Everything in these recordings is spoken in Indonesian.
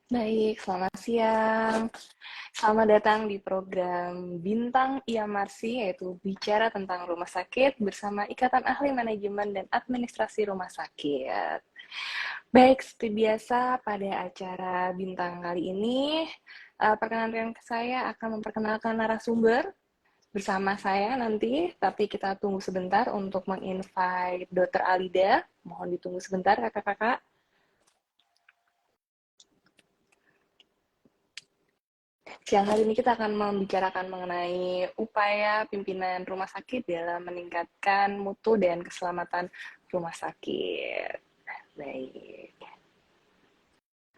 Baik, selamat siang. Selamat datang di program Bintang Ia Marsi, yaitu bicara tentang rumah sakit bersama Ikatan Ahli Manajemen dan Administrasi Rumah Sakit. Baik, seperti biasa pada acara Bintang kali ini, perkenalkan saya akan memperkenalkan narasumber bersama saya nanti, tapi kita tunggu sebentar untuk menginvite Dr. Alida. Mohon ditunggu sebentar, kakak-kakak. Siang hari ini kita akan membicarakan mengenai upaya pimpinan rumah sakit dalam meningkatkan mutu dan keselamatan rumah sakit. Baik,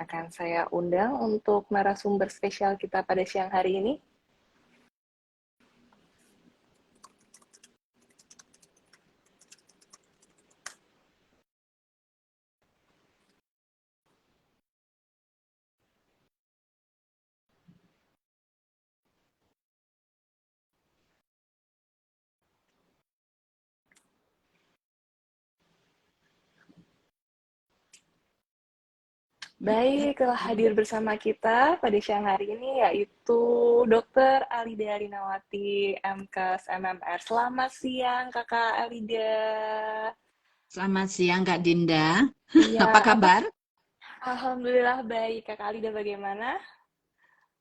akan saya undang untuk narasumber spesial kita pada siang hari ini. Baik, telah hadir bersama kita pada siang hari ini yaitu Dr. Alida Linawati, MKes MMR. Selamat siang, Kakak Alida. Selamat siang Kak Dinda. Iya, Apa kabar? Alhamdulillah baik. Kakak Alida bagaimana?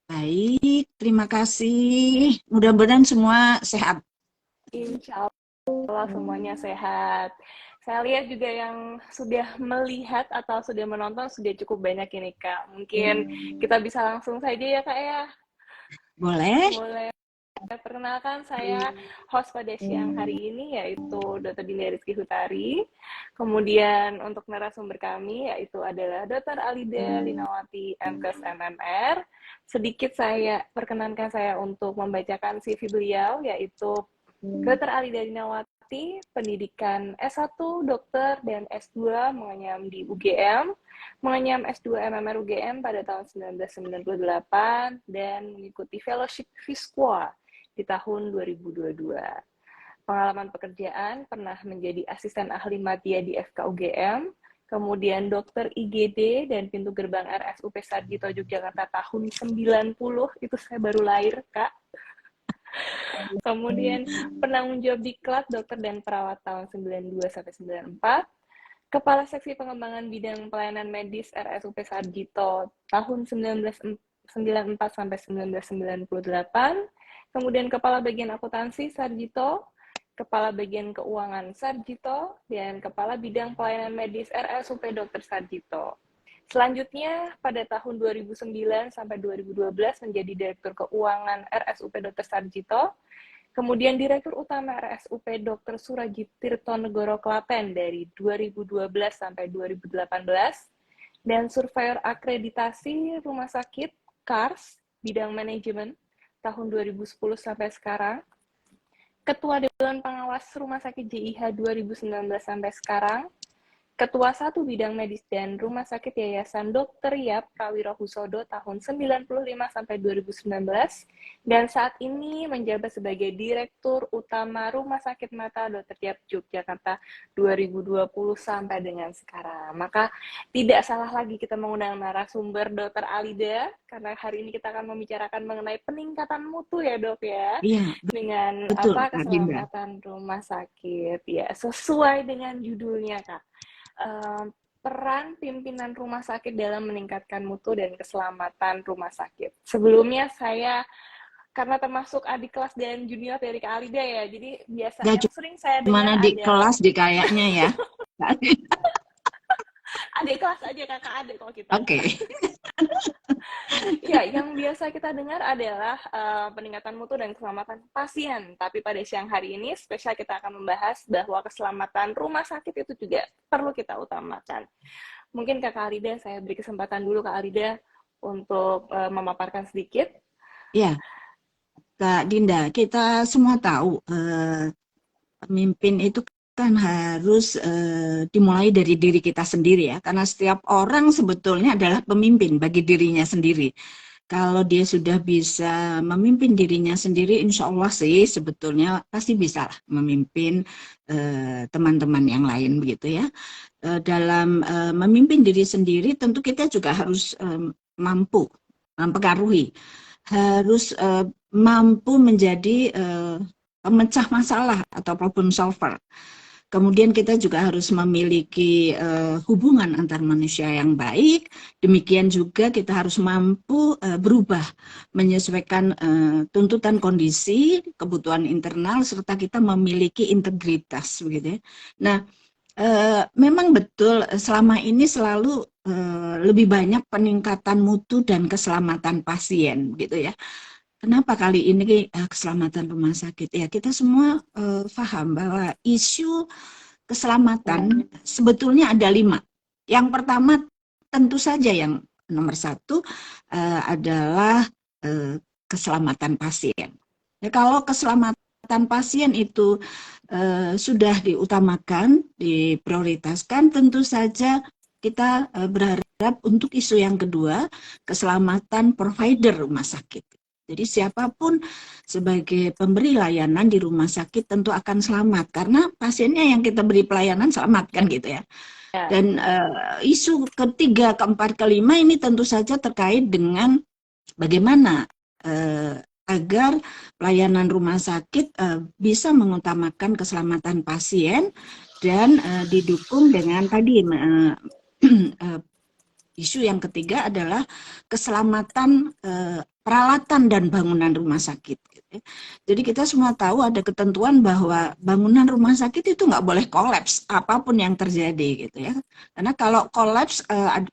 Baik, terima kasih. Mudah-mudahan semua sehat. Insya Allah semuanya sehat. Saya lihat juga yang sudah melihat atau sudah menonton sudah cukup banyak ini Kak. Mungkin kita bisa langsung saja ya Kak ya. Boleh? Boleh. Perkenalkan saya host pada siang hari ini yaitu Dr. Dinda Rizky Hutari. Kemudian untuk narasumber kami yaitu adalah Dr. Alida Linawati MKes MMR. Sedikit saya perkenankan saya untuk membacakan CV beliau yaitu Dr. Alida Linawati, pendidikan S1, dokter, dan S2 mengenyam di UGM, mengenyam S2 MMR UGM pada tahun 1998, dan mengikuti fellowship FISQA di tahun 2022. Pengalaman pekerjaan pernah menjadi asisten ahli media di FK UGM, kemudian dokter IGD dan pintu gerbang RSUP Sarjito Yogyakarta tahun 90, itu saya baru lahir, Kak. Kemudian penanggung jawab diklat dokter dan perawat tahun 92 sampai 94. Kepala Seksi Pengembangan Bidang Pelayanan Medis RSUP Sarjito tahun 1994 sampai 1998. Kemudian Kepala Bagian Akuntansi Sarjito, Kepala Bagian Keuangan Sarjito, dan Kepala Bidang Pelayanan Medis RSUP Dr. Sarjito. Selanjutnya, pada tahun 2009 sampai 2012 menjadi Direktur Keuangan RSUP Dr. Sarjito, kemudian Direktur Utama RSUP Dr. Surajit Tirtonegoro Klaten dari 2012 sampai 2018, dan Surveyor Akreditasi Rumah Sakit KARS, bidang manajemen, tahun 2010 sampai sekarang, Ketua Dewan Pengawas Rumah Sakit JIH 2019 sampai sekarang, Ketua 1 Bidang Medis dan Rumah Sakit Yayasan Dr. Yap Prawirohusodo tahun 95 sampai 2019 dan saat ini menjabat sebagai Direktur Utama Rumah Sakit Mata Dr. Yap Yogyakarta 2020 sampai dengan sekarang. Maka tidak salah lagi kita mengundang narasumber Dr. Alida karena hari ini kita akan membicarakan mengenai peningkatan mutu ya, Dok ya. Iya, Dengan betul apa Kak Dinda. keselamatan rumah sakit ya, sesuai dengan judulnya, Kak. Peran pimpinan rumah sakit dalam meningkatkan mutu dan keselamatan rumah sakit. Sebelumnya saya karena termasuk adik kelas dan junior dari Kak Alida ya, jadi biasa Gak yang sering saya dengar cuma di adalah kelas di kayaknya ya. adik kelas aja kakak adik kalau kita. Oke. Ya, yang biasa kita dengar adalah peningkatan mutu dan keselamatan pasien. Tapi pada siang hari ini spesial kita akan membahas bahwa keselamatan rumah sakit itu juga perlu kita utamakan. Mungkin Kak Alida, saya beri kesempatan dulu Kak Alida untuk memaparkan sedikit. Ya, Kak Dinda, kita semua tahu pemimpin itu kan harus dimulai dari diri kita sendiri ya, karena setiap orang sebetulnya adalah pemimpin bagi dirinya sendiri. Kalau dia sudah bisa memimpin dirinya sendiri, insya Allah sih sebetulnya pasti bisa lah memimpin teman-teman yang lain begitu ya. Dalam memimpin diri sendiri tentu kita juga harus mampu mempengaruhi, harus mampu menjadi pemecah masalah atau problem solver. Kemudian kita juga harus memiliki hubungan antar manusia yang baik. Demikian juga kita harus mampu berubah, menyesuaikan tuntutan kondisi, kebutuhan internal, serta kita memiliki integritas, begitu ya. Nah, memang betul selama ini selalu lebih banyak peningkatan mutu dan keselamatan pasien, gitu ya. Kenapa kali ini keselamatan rumah sakit? Ya, kita semua paham bahwa isu keselamatan sebetulnya ada 5. Yang pertama tentu saja yang nomor 1 adalah keselamatan pasien. Ya, kalau keselamatan pasien itu sudah diutamakan, diprioritaskan, tentu saja kita berharap untuk isu yang kedua, keselamatan provider rumah sakit. Jadi siapapun sebagai pemberi layanan di rumah sakit tentu akan selamat karena pasiennya yang kita beri pelayanan selamat kan gitu ya. Dan isu ketiga, keempat, kelima ini tentu saja terkait dengan bagaimana agar pelayanan rumah sakit bisa mengutamakan keselamatan pasien dan didukung dengan tadi isu yang ketiga adalah keselamatan peralatan dan bangunan rumah sakit. Jadi kita semua tahu ada ketentuan bahwa bangunan rumah sakit itu nggak boleh kolaps apapun yang terjadi gitu ya. Karena kalau kolaps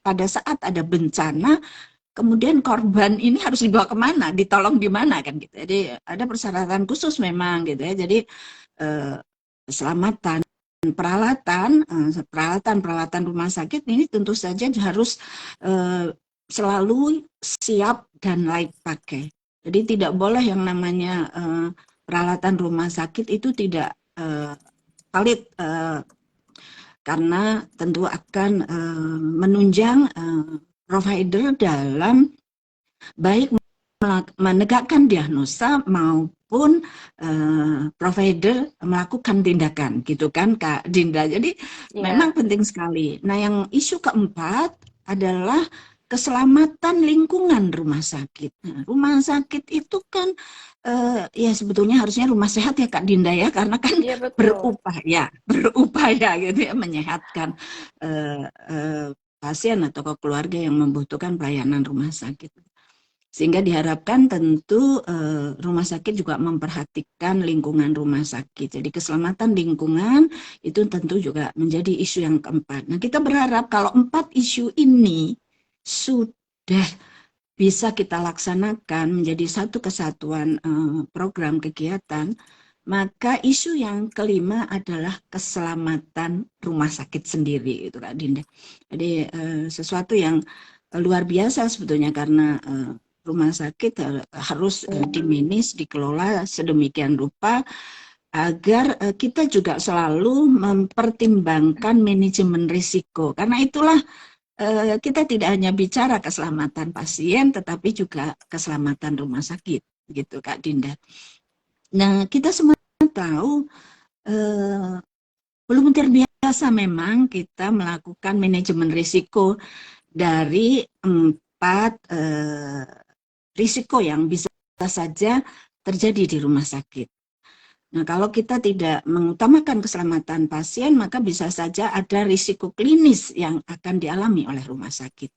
pada saat ada bencana, kemudian korban ini harus dibawa kemana, ditolong di mana kan gitu. Jadi ada persyaratan khusus memang gitu ya. Jadi keselamatan peralatan rumah sakit ini tentu saja harus selalu siap dan layak pakai. Jadi tidak boleh yang namanya peralatan rumah sakit itu tidak valid karena tentu akan menunjang provider dalam baik menegakkan diagnosa maupun provider melakukan tindakan, gitu kan Kak Dinda. Jadi memang penting sekali. Nah, yang isu keempat adalah keselamatan lingkungan rumah sakit. Nah, rumah sakit itu kan ya sebetulnya harusnya rumah sehat ya Kak Dinda ya, karena kan berupaya gitu ya menyehatkan pasien atau keluarga yang membutuhkan pelayanan rumah sakit. Sehingga diharapkan tentu rumah sakit juga memperhatikan lingkungan rumah sakit. Jadi keselamatan lingkungan itu tentu juga menjadi isu yang keempat. Nah, kita berharap kalau 4 isu ini sudah bisa kita laksanakan menjadi satu kesatuan program kegiatan, maka isu yang kelima adalah keselamatan rumah sakit sendiri, itu Kak Dinda. Jadi sesuatu yang luar biasa sebetulnya karena rumah sakit harus dimanage, dikelola sedemikian rupa agar kita juga selalu mempertimbangkan manajemen risiko. Karena itulah kita tidak hanya bicara keselamatan pasien, tetapi juga keselamatan rumah sakit, gitu Kak Dinda. Nah, kita semua tahu belum terbiasa memang kita melakukan manajemen risiko dari 4 risiko yang bisa saja terjadi di rumah sakit. Nah, kalau kita tidak mengutamakan keselamatan pasien, maka bisa saja ada risiko klinis yang akan dialami oleh rumah sakit.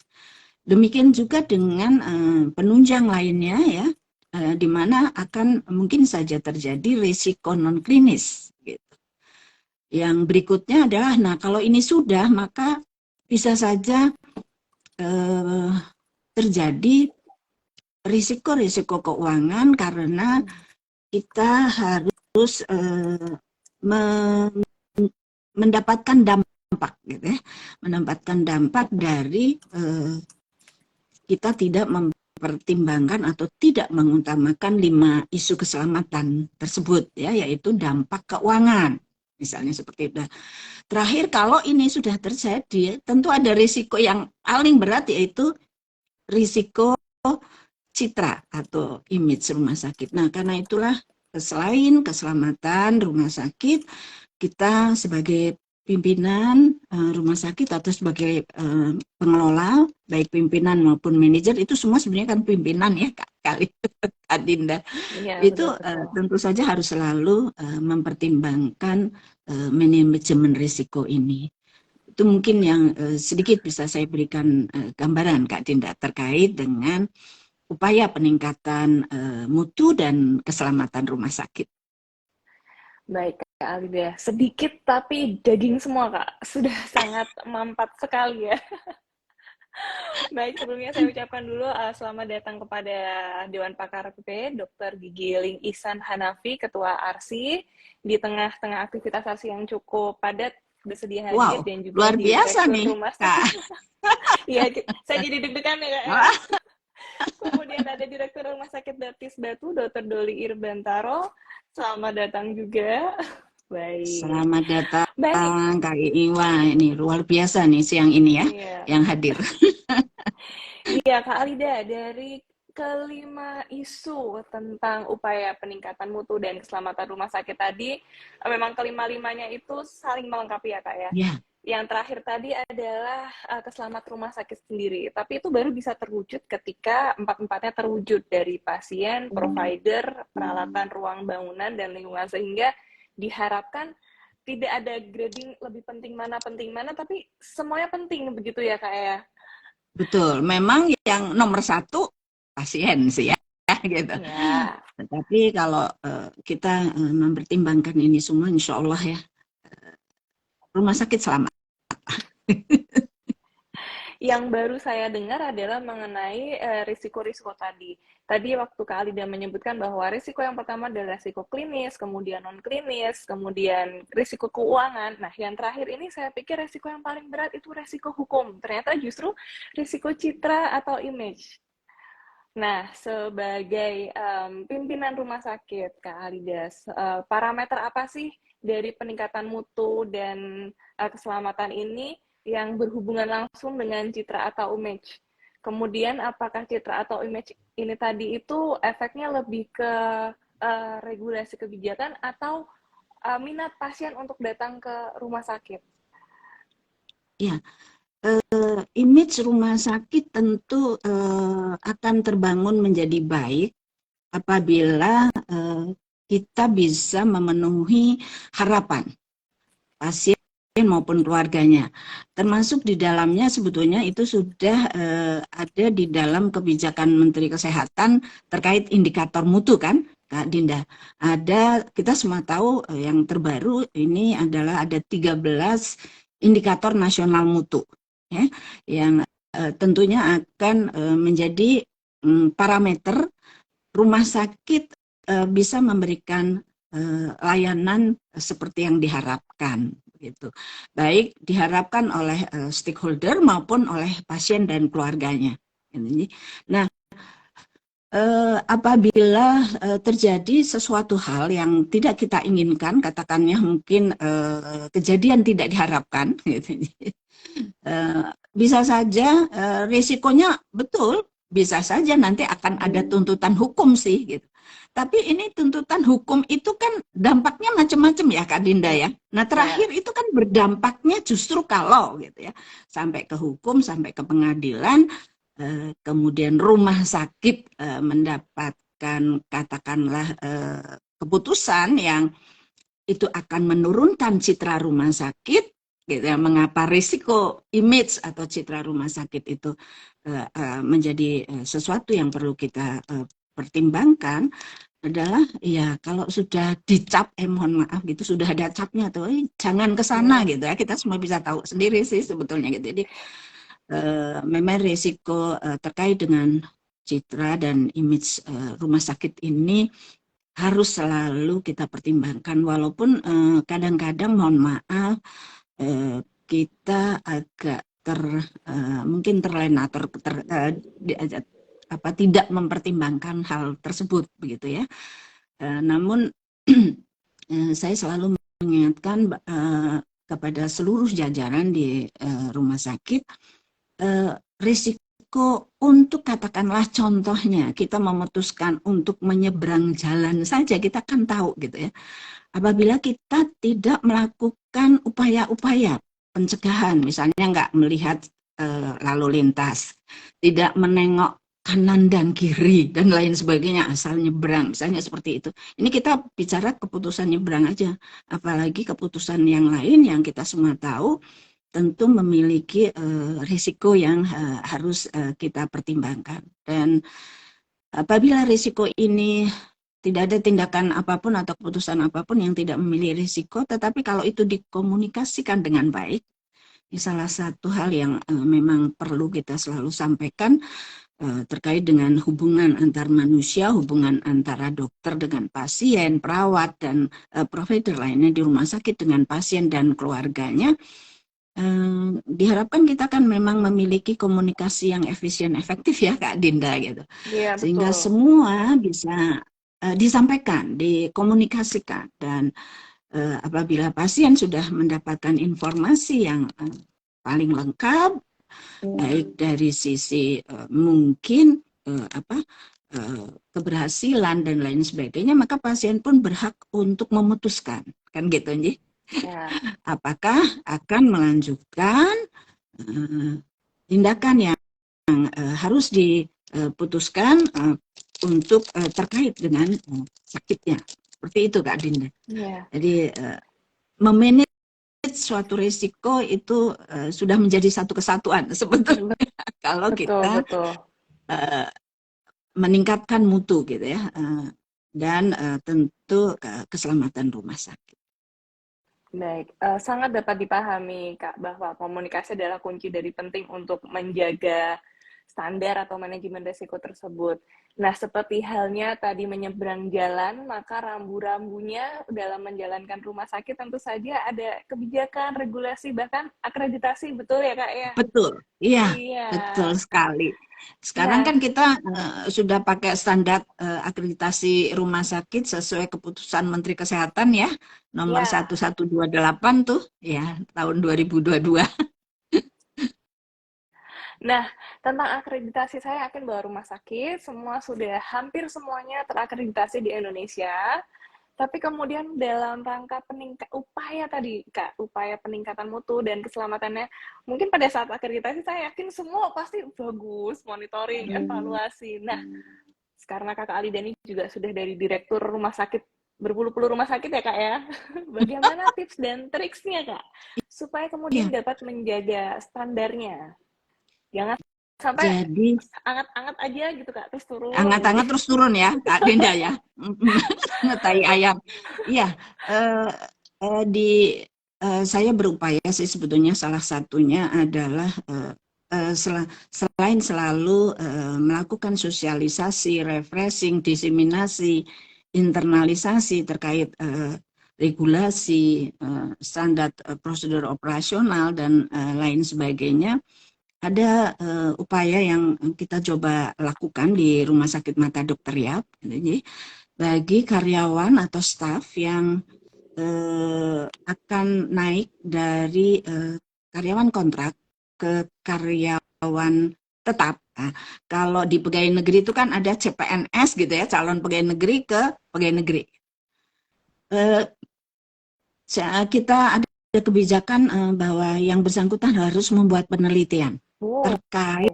Demikian juga dengan penunjang lainnya ya, di mana akan mungkin saja terjadi risiko non klinis. Gitu. Yang berikutnya adalah, nah kalau ini sudah, maka bisa saja terjadi risiko-risiko keuangan karena kita harus mendapatkan dampak, gitu ya, mendapatkan dampak dari kita tidak mempertimbangkan atau tidak mengutamakan 5 isu keselamatan tersebut, ya, yaitu dampak keuangan, misalnya seperti itu. Terakhir, kalau ini sudah terjadi, tentu ada risiko yang paling berat yaitu risiko citra atau image rumah sakit. Nah, karena itulah selain keselamatan rumah sakit, kita sebagai pimpinan rumah sakit atau sebagai pengelola, baik pimpinan maupun manajer, itu semua sebenarnya kan pimpinan ya kali Kak Dinda. Iya, Itu betul-betul. tentu saja harus selalu mempertimbangkan manajemen risiko ini. Itu mungkin yang sedikit bisa saya berikan gambaran Kak Dinda terkait dengan upaya peningkatan mutu dan keselamatan rumah sakit. Baik, Kak Alida. Sedikit tapi daging semua, Kak. Sudah sangat mampat sekali ya. Baik, sebelumnya saya ucapkan dulu selamat datang kepada Dewan Pakar PP, Dr. Gigi Ling Ihsan Hanafi, Ketua ARSI, di tengah-tengah aktivitas ARSI yang cukup padat, bersedia hadir, Wow, dan juga luar biasa Direktur nih Rumah Kak. Sakit. Iya, saya jadi deg-degan ya, Kak. Ya. Kemudian ada Direktur Rumah Sakit Baptis Batu, Dr. Doli Irbantaro. Selamat datang juga. Baik. Selamat Baik. datang Kak Iwa. Ini luar biasa nih siang ini ya Iya. yang hadir. Iya, Kak Alida, dari kelima isu tentang upaya peningkatan mutu dan keselamatan rumah sakit tadi, memang kelima-limanya itu saling melengkapi ya, Kak ya. Ya, Yang terakhir tadi adalah keselamatan rumah sakit sendiri, tapi itu baru bisa terwujud ketika empat-empatnya terwujud dari pasien, provider, peralatan ruang bangunan, dan lingkungan, sehingga diharapkan tidak ada grading lebih penting mana, tapi semuanya penting begitu ya, Kak ya. betul. Memang yang nomor satu pasien sih ya, gitu. Ya, Tetapi kalau kita mempertimbangkan ini semua, insya Allah ya, rumah sakit selamat. yang baru saya dengar adalah mengenai risiko-risiko tadi. Tadi waktu Kak Alida menyebutkan bahwa risiko yang pertama adalah risiko klinis, kemudian non-klinis, kemudian risiko keuangan. Nah, yang terakhir ini saya pikir risiko yang paling berat itu risiko hukum. Ternyata justru risiko citra atau image. Nah, sebagai pimpinan rumah sakit, Kak Alidas, parameter apa sih dari peningkatan mutu dan keselamatan ini yang berhubungan langsung dengan citra atau image? Kemudian, apakah citra atau image ini tadi itu efeknya lebih ke regulasi kebijakan atau minat pasien untuk datang ke rumah sakit? Ya, image rumah sakit tentu akan terbangun menjadi baik apabila kita bisa memenuhi harapan pasien maupun keluarganya. Termasuk di dalamnya sebetulnya itu sudah ada di dalam kebijakan Menteri Kesehatan terkait indikator mutu kan, Kak Dinda. Ada, kita semua tahu yang terbaru ini adalah ada 13 indikator nasional mutu ya, yang tentunya akan menjadi parameter rumah sakit bisa memberikan layanan seperti yang diharapkan gitu. Baik diharapkan oleh stakeholder maupun oleh pasien dan keluarganya. Nah, apabila terjadi sesuatu hal yang tidak kita inginkan, katakannya mungkin kejadian tidak diharapkan, gitu. Bisa saja risikonya betul, bisa saja nanti akan ada tuntutan hukum sih, gitu. Tapi ini tuntutan hukum itu kan dampaknya macam-macam ya Kak Dinda ya. Nah Ya. terakhir itu kan berdampaknya justru kalau gitu ya sampai ke hukum, sampai ke pengadilan, kemudian rumah sakit mendapatkan katakanlah keputusan yang itu akan menurunkan citra rumah sakit, gitu ya. Mengapa risiko image atau citra rumah sakit itu menjadi sesuatu yang perlu kita pertimbangkan adalah ya kalau sudah dicap mohon maaf gitu sudah ada capnya tuh jangan ke sana Ya. gitu ya, kita semua bisa tahu sendiri sih sebetulnya gitu. Jadi memang risiko terkait dengan citra dan image rumah sakit ini harus selalu kita pertimbangkan walaupun kadang-kadang mohon maaf kita agak mungkin terlena tidak mempertimbangkan hal tersebut begitu ya. Namun saya selalu mengingatkan kepada seluruh jajaran di rumah sakit risiko risiko untuk katakanlah contohnya kita memutuskan untuk menyeberang jalan saja, kita kan tahu gitu ya. Apabila kita tidak melakukan upaya-upaya pencegahan, misalnya nggak melihat lalu lintas, tidak menengok kanan dan kiri dan lain sebagainya asal nyebrang, misalnya seperti itu. Ini kita bicara keputusan nyebrang aja, apalagi keputusan yang lain yang kita semua tahu tentu memiliki risiko yang harus kita pertimbangkan. Dan apabila risiko ini tidak ada tindakan apapun atau keputusan apapun yang tidak memiliki risiko, tetapi kalau itu dikomunikasikan dengan baik, ini salah satu hal yang memang perlu kita selalu sampaikan terkait dengan hubungan antar manusia, hubungan antara dokter dengan pasien, perawat, dan provider lainnya di rumah sakit dengan pasien dan keluarganya. Diharapkan kita kan memang memiliki komunikasi yang efisien, efektif ya Kak Dinda gitu. Iya, Sehingga betul. semua bisa disampaikan, dikomunikasikan, dan apabila pasien sudah mendapatkan informasi yang paling lengkap, baik dari sisi mungkin keberhasilan dan lain sebagainya, maka pasien pun berhak untuk memutuskan, kan gitu Nji. Ya. Apakah akan melanjutkan tindakan yang harus diputuskan untuk terkait dengan sakitnya. Seperti itu Kak Dinda. Ya. Jadi memanage suatu risiko itu sudah menjadi satu kesatuan sebetulnya kalau kita meningkatkan mutu gitu ya, dan tentu keselamatan rumah sakit. Baik, sangat dapat dipahami Kak bahwa komunikasi adalah kunci dari penting untuk menjaga standar atau manajemen risiko tersebut. Nah, seperti halnya tadi menyeberang jalan, maka rambu-rambunya dalam menjalankan rumah sakit tentu saja ada kebijakan, regulasi, bahkan akreditasi, betul ya Kak ya? Betul, iya, Iya. betul sekali. Sekarang Nah, kan kita sudah pakai standar akreditasi rumah sakit sesuai keputusan Menteri Kesehatan ya, nomor ya. 1128 tuh, ya tahun 2022. Nah, tentang akreditasi saya yakin bahwa rumah sakit semua sudah hampir semuanya terakreditasi di Indonesia. Tapi kemudian dalam rangka upaya tadi, Kak, upaya peningkatan mutu dan keselamatannya, mungkin pada saat akreditasi saya yakin semua pasti bagus, monitoring, evaluasi. Nah, karena Kakak Ali Dani juga sudah dari direktur rumah sakit, berpuluh-puluh rumah sakit ya, Kak ya. Bagaimana tips dan triksnya, Kak, supaya kemudian Iya. dapat menjaga standarnya? Jangan sampai Jadi anget-anget aja gitu, Kak, terus turun. hangat-hangat terus turun ya, Kak Dinda ya. Tai ayam. Iya, saya berupaya sih sebetulnya salah satunya adalah selain selalu melakukan sosialisasi, refreshing, diseminasi, internalisasi terkait regulasi, standar prosedur operasional dan lain sebagainya. Ada upaya yang kita coba lakukan di Rumah Sakit Mata Dr. Yap. Jadi bagi karyawan atau staf yang akan naik dari karyawan kontrak ke karyawan tetap. Nah, kalau di pegawai negeri itu kan ada CPNS gitu ya, calon pegawai negeri ke pegawai negeri. Kita ada kebijakan bahwa yang bersangkutan harus membuat penelitian terkait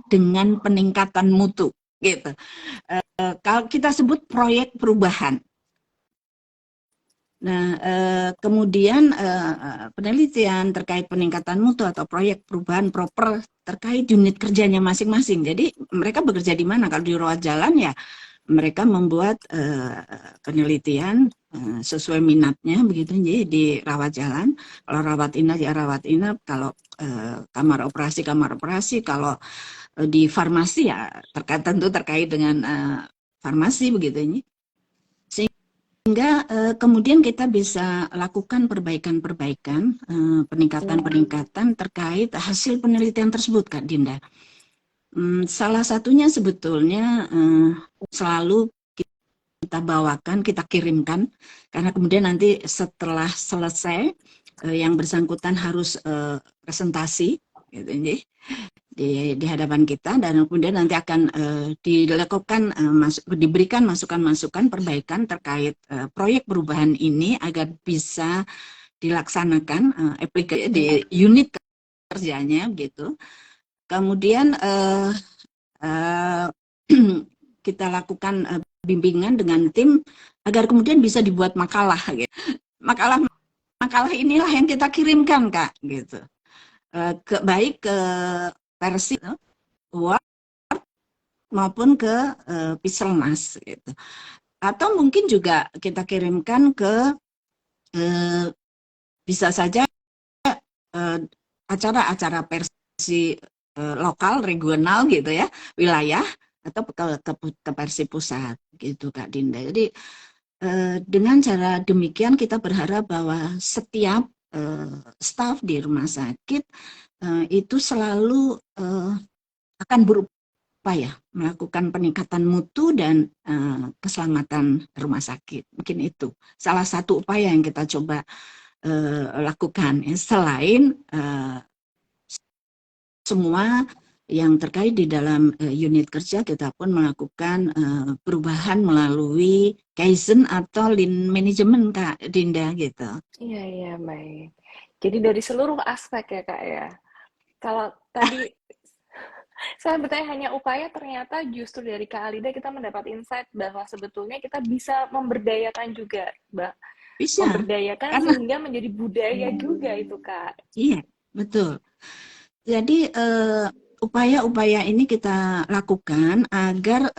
dengan peningkatan mutu gitu. Kalau kita sebut proyek perubahan. Nah, kemudian penelitian terkait peningkatan mutu atau proyek perubahan proper terkait unit kerjanya masing-masing. Jadi mereka bekerja di mana? Kalau di rawat jalan ya mereka membuat penelitian sesuai minatnya begitu. Jadi di rawat jalan, kalau rawat inap ya rawat inap, kalau kamar operasi, kalau di farmasi ya tentu terkait dengan farmasi begitu ini. Sehingga kemudian kita bisa lakukan perbaikan-perbaikan, peningkatan-peningkatan terkait hasil penelitian tersebut, Kak Dinda. Salah satunya sebetulnya selalu kita bawakan, kita kirimkan, karena kemudian nanti setelah selesai yang bersangkutan harus presentasi gitu jadi di hadapan kita, dan kemudian nanti akan dilakukan diberikan masukan-masukan perbaikan terkait proyek perubahan ini agar bisa dilaksanakan aplikasi di unit kerjanya gitu. Kemudian kita lakukan bimbingan dengan tim agar kemudian bisa dibuat makalah gitu. Makalah inilah yang kita kirimkan Kak gitu. Baik ke versi Word maupun ke Piselmas gitu. Atau mungkin juga kita kirimkan ke bisa saja acara-acara versi lokal, regional gitu ya, wilayah, atau ke versi pusat gitu Kak Dinda. Jadi dengan cara demikian kita berharap bahwa setiap staf di rumah sakit itu selalu akan berupaya melakukan peningkatan mutu dan keselamatan rumah sakit. Mungkin itu salah satu upaya yang kita coba lakukan. Selain semua yang terkait di dalam unit kerja, kita pun melakukan perubahan melalui Kaizen atau Lean Management Kak Dinda gitu. Iya, iya, baik. Jadi dari seluruh aspek ya Kak ya. Kalau tadi saya bertanya hanya upaya, ternyata justru dari Kak Alida kita mendapat insight bahwa sebetulnya kita bisa memberdayakan juga, Mbak. Bisa, Memberdayakan karena sehingga menjadi budaya juga itu, Kak. iya, betul. Jadi upaya-upaya ini kita lakukan agar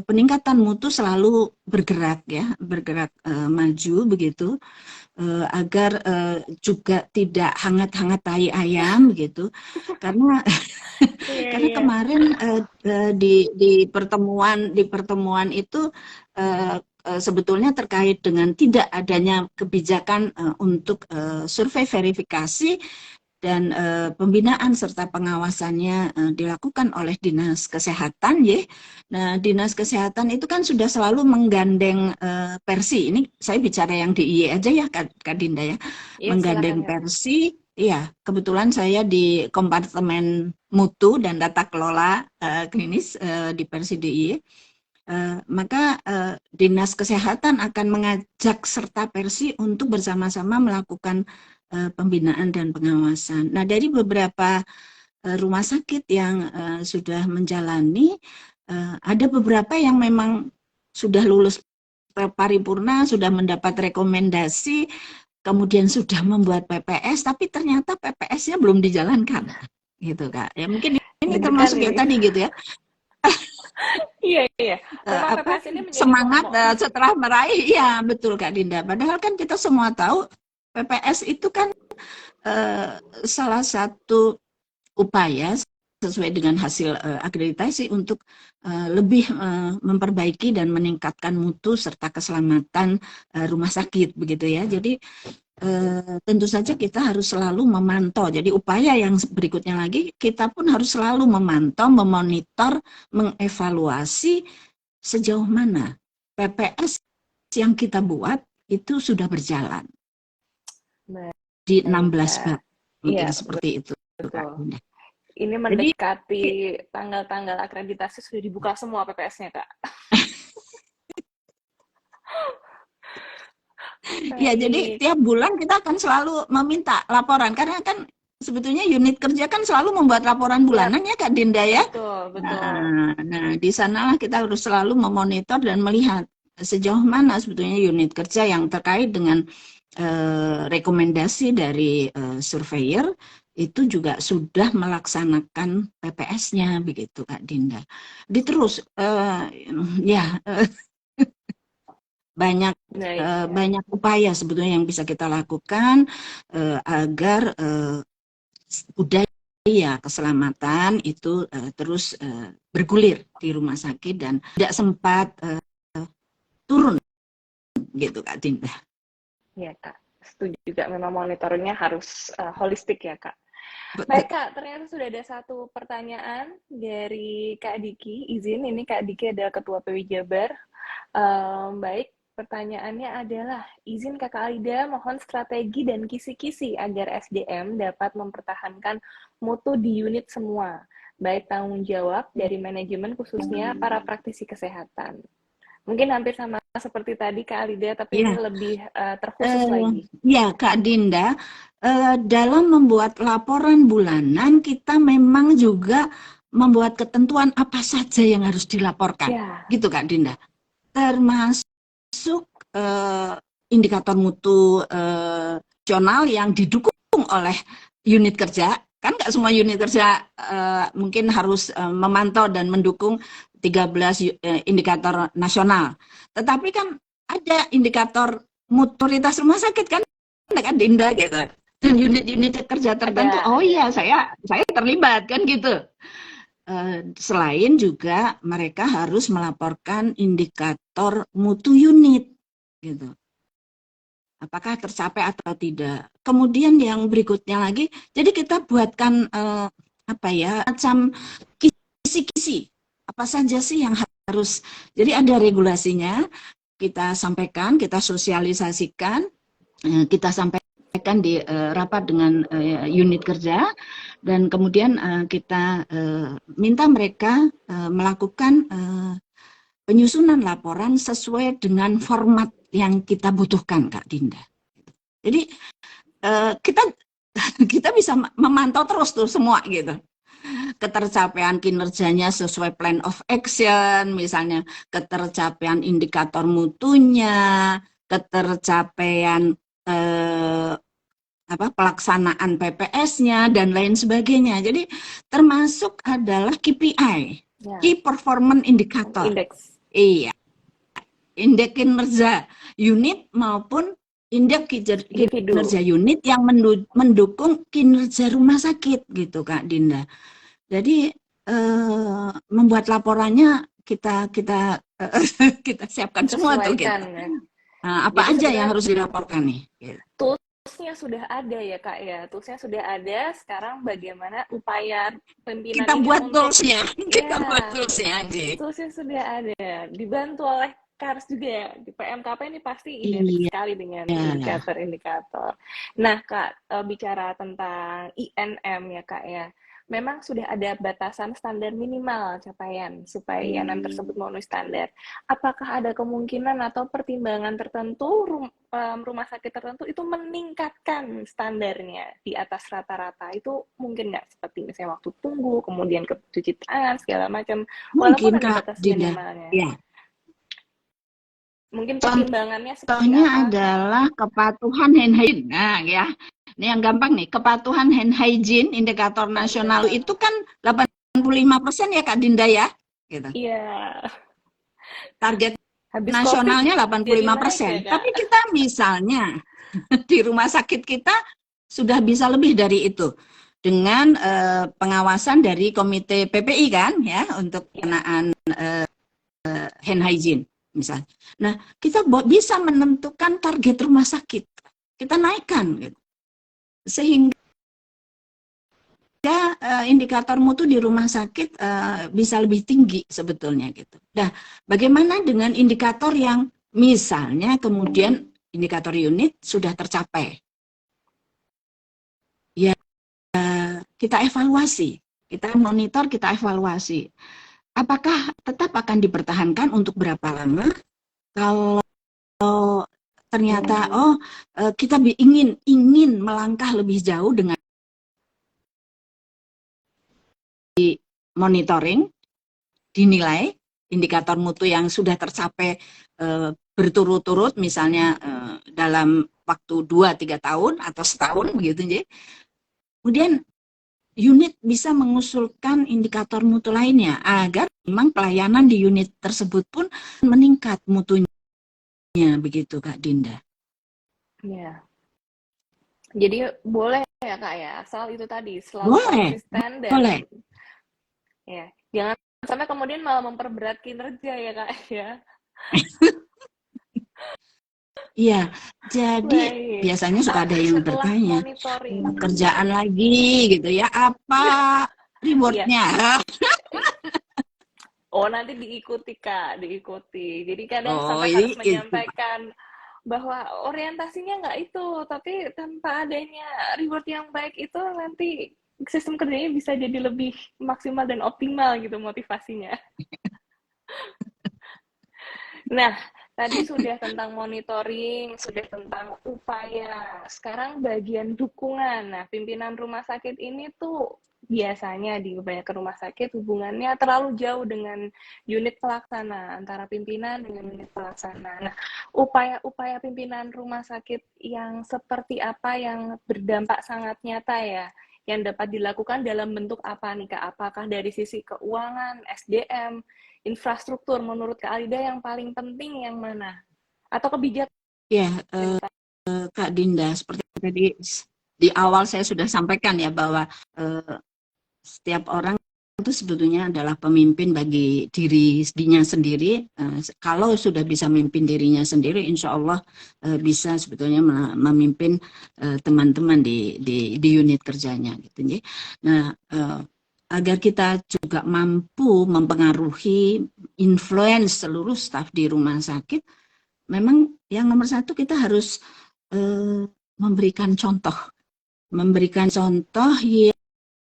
peningkatan mutu selalu bergerak ya, bergerak maju begitu, agar juga tidak hangat-hangat tai ayam gitu, karena Iya, karena iya. kemarin di pertemuan itu sebetulnya terkait dengan tidak adanya kebijakan untuk survei verifikasi dan pembinaan serta pengawasannya dilakukan oleh Dinas Kesehatan ya. Nah, Dinas Kesehatan itu kan sudah selalu menggandeng Persi. Ini saya bicara yang di IE aja ya Kak Dinda ya. Iya, silakan Menggandeng ya. Persi. Iya, kebetulan saya di Kompartemen Mutu dan Tata Kelola Klinis di Persi DIY. Maka Dinas Kesehatan akan mengajak serta Persi untuk bersama-sama melakukan pembinaan dan pengawasan. Nah, dari beberapa rumah sakit yang sudah menjalani, ada beberapa yang memang sudah lulus paripurna, sudah mendapat rekomendasi, kemudian sudah membuat PPS, tapi ternyata PPS-nya belum dijalankan, gitu Kak. Ya mungkin ini Deg-degan termasuk ya ini. tadi gitu ya, Iya, iya. Memang apa PPS ini menjadi semangat momok. setelah meraih, ya betul Kak Dinda. Padahal kan kita semua tahu PPS itu kan salah satu upaya sesuai dengan hasil akreditasi untuk lebih memperbaiki dan meningkatkan mutu serta keselamatan rumah sakit begitu ya. Jadi tentu saja kita harus selalu memantau. Jadi upaya yang berikutnya lagi kita pun harus selalu memantau, memonitor, mengevaluasi sejauh mana PPS yang kita buat itu sudah berjalan di Baik, 16 Kak. bab. Mungkin Iya, seperti itu Kak betul. Dinda. Ini Jadi mendekati tanggal-tanggal akreditasi sudah dibuka semua PPS-nya, Kak. ya, jadi Baik. tiap bulan kita akan selalu meminta laporan karena kan sebetulnya unit kerja kan selalu membuat laporan Yap, bulanan ya Kak Dinda ya. betul, betul. Nah, di sanalah kita harus selalu memonitor dan melihat sejauh mana sebetulnya unit kerja yang terkait dengan rekomendasi dari surveyor itu juga sudah melaksanakan PPS-nya begitu Kak Dinda. Diterus ya banyak Baik, Kak. banyak upaya sebetulnya yang bisa kita lakukan agar budaya keselamatan itu terus bergulir di rumah sakit dan tidak sempat turun gitu Kak Dinda. Iya, Kak. Setuju juga, memang monitoringnya harus holistik ya, Kak. Baik, Betul. Kak. Ternyata sudah ada satu pertanyaan dari Kak Diki. Izin, ini Kak Diki adalah Ketua PW Jabar. Baik, pertanyaannya adalah, izin Kakak Alida mohon strategi dan kisi-kisi agar SDM dapat mempertahankan mutu di unit semua, baik tanggung jawab dari manajemen khususnya para praktisi kesehatan. Mungkin hampir sama seperti tadi Kak Alida, tapi ini lebih terkhusus lagi. Ya, Kak Dinda, dalam membuat laporan bulanan, kita memang juga membuat ketentuan apa saja yang harus dilaporkan. Gitu Kak Dinda. Termasuk indikator mutu nasional yang didukung oleh unit kerja. Kan nggak semua unit kerja mungkin harus memantau dan mendukung 13 indikator nasional. Tetapi kan ada indikator mutualitas rumah sakit kan Dinda gitu. Dan unit-unit kerja tertentu, oh iya saya terlibat kan gitu. Selain juga mereka harus melaporkan indikator mutu unit gitu. Apakah tercapai atau tidak. Kemudian yang berikutnya lagi, jadi kita buatkan macam kisi-kisi. Apa saja sih yang harus, jadi ada regulasinya, kita sampaikan, kita sosialisasikan, kita sampaikan di rapat dengan unit kerja, dan kemudian kita minta mereka melakukan penyusunan laporan sesuai dengan format yang kita butuhkan, Kak Dinda. Jadi kita bisa memantau terus tuh semua gitu. Ketercapaian kinerjanya sesuai plan of action, misalnya ketercapaian indikator mutunya, ketercapaian pelaksanaan PPS-nya dan lain sebagainya. Jadi termasuk adalah KPI, Key Performance Indicator. Iya. Indeks kinerja unit maupun indeks kinerja unit yang mendukung kinerja rumah sakit gitu Kak Dinda. Jadi membuat laporannya kita siapkan semua tuh gitu. Apa aja yang harus dilaporkan nih? Toolsnya sudah ada ya Kak ya, toolsnya sudah ada. Sekarang bagaimana upaya pimpinan kita buat toolsnya, toolsnya sudah ada, dibantu oleh KARS juga ya, di PMKP ini pasti identik sekali dengan indikator-indikator. Nah Kak, bicara tentang INM ya Kak ya, memang sudah ada batasan standar minimal capaian supaya INM tersebut memenuhi standar. Apakah ada kemungkinan atau pertimbangan tertentu rumah sakit tertentu itu meningkatkan standarnya di atas rata-rata? Itu mungkin nggak, seperti misalnya waktu tunggu, kemudian cuci tangan, segala macam, walaupun ada batas minimalnya. Ya. Mungkin pertimbangannya contohnya adalah kepatuhan hand hygiene. Nah ya, ini yang gampang nih, kepatuhan hand hygiene indikator nasional itu kan 85% ya Kak Dinda ya, gitu. Iya. Target nasionalnya 85%. Tapi kita misalnya di rumah sakit kita sudah bisa lebih dari itu dengan pengawasan dari komite PPI kan ya untuk pengenaan hand hygiene. Misalnya. Nah, kita bisa menentukan target rumah sakit. Kita naikkan. Gitu. Sehingga indikator mutu di rumah sakit bisa lebih tinggi sebetulnya. Gitu. Nah, bagaimana dengan indikator yang misalnya kemudian indikator unit sudah tercapai? Ya, kita evaluasi. Kita monitor, kita evaluasi. Apakah tetap akan dipertahankan untuk berapa lama? Kalau ternyata kita ingin melangkah lebih jauh dengan monitoring, dinilai indikator mutu yang sudah tercapai berturut-turut, misalnya dalam waktu 2-3 tahun atau setahun begitu, kemudian unit bisa mengusulkan indikator mutu lainnya agar memang pelayanan di unit tersebut pun meningkat mutunya, begitu Kak Dinda. Ya. Jadi boleh ya Kak ya, asal itu tadi selalu konsisten dan boleh. Ya, jangan sampai kemudian malah memperberat kinerja ya Kak ya. Iya, jadi biasanya suka ada yang bertanya, kerjaan lagi gitu ya, apa rewardnya? Oh, nanti diikuti, Kak, diikuti. Jadi kadang Oh, sampai ini harus itu, Pak. menyampaikan bahwa orientasinya nggak itu, tapi tanpa adanya reward yang baik itu nanti sistem kerjanya bisa jadi lebih maksimal dan optimal gitu motivasinya. Nah, tadi sudah tentang monitoring, sudah tentang upaya. Sekarang bagian dukungan. Nah, pimpinan rumah sakit ini tuh biasanya di kebanyakan rumah sakit hubungannya terlalu jauh dengan unit pelaksana, antara pimpinan dengan unit pelaksana. Nah, upaya-upaya pimpinan rumah sakit yang seperti apa yang berdampak sangat nyata ya, yang dapat dilakukan dalam bentuk apa nih Kak? Apakah dari sisi keuangan, SDM, infrastruktur menurut Kak Alida yang paling penting yang mana? Atau kebijakan Ya, pemerintah? Kak Dinda, seperti tadi di awal saya sudah sampaikan ya bahwa eh, setiap orang itu sebetulnya adalah pemimpin bagi dirinya sendiri. Kalau sudah bisa memimpin dirinya sendiri, insya Allah bisa sebetulnya memimpin teman-teman di unit kerjanya. Gitu. Nah, agar kita juga mampu mempengaruhi influence seluruh staf di rumah sakit, memang yang nomor satu kita harus memberikan contoh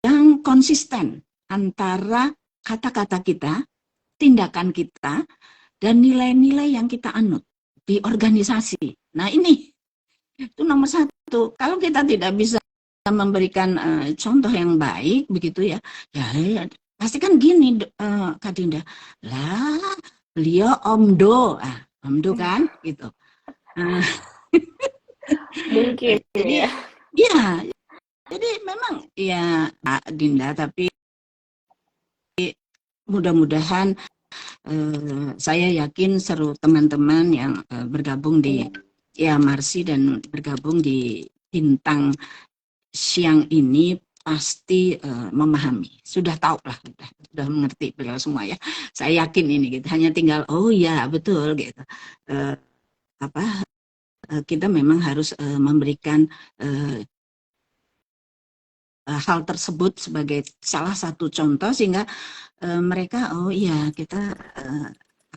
yang konsisten antara kata-kata kita, tindakan kita, dan nilai-nilai yang kita anut di organisasi. Nah ini itu nomor satu. Kalau kita tidak bisa memberikan contoh yang baik begitu ya, ya pasti kan gini Kak Dinda, lah beliau Omdo, Omdo kan gitu. Uh, Mungkin jadi ya. ya, jadi memang ya Kak Dinda, tapi mudah-mudahan saya yakin seru teman-teman yang bergabung di Marsi dan bergabung di Bintang Siang ini pasti memahami, sudah tahu lah, sudah mengerti beliau semua ya. Saya yakin ini gitu. Hanya tinggal oh ya betul gitu. Uh, apa kita memang harus memberikan hal tersebut sebagai salah satu contoh sehingga mereka oh iya kita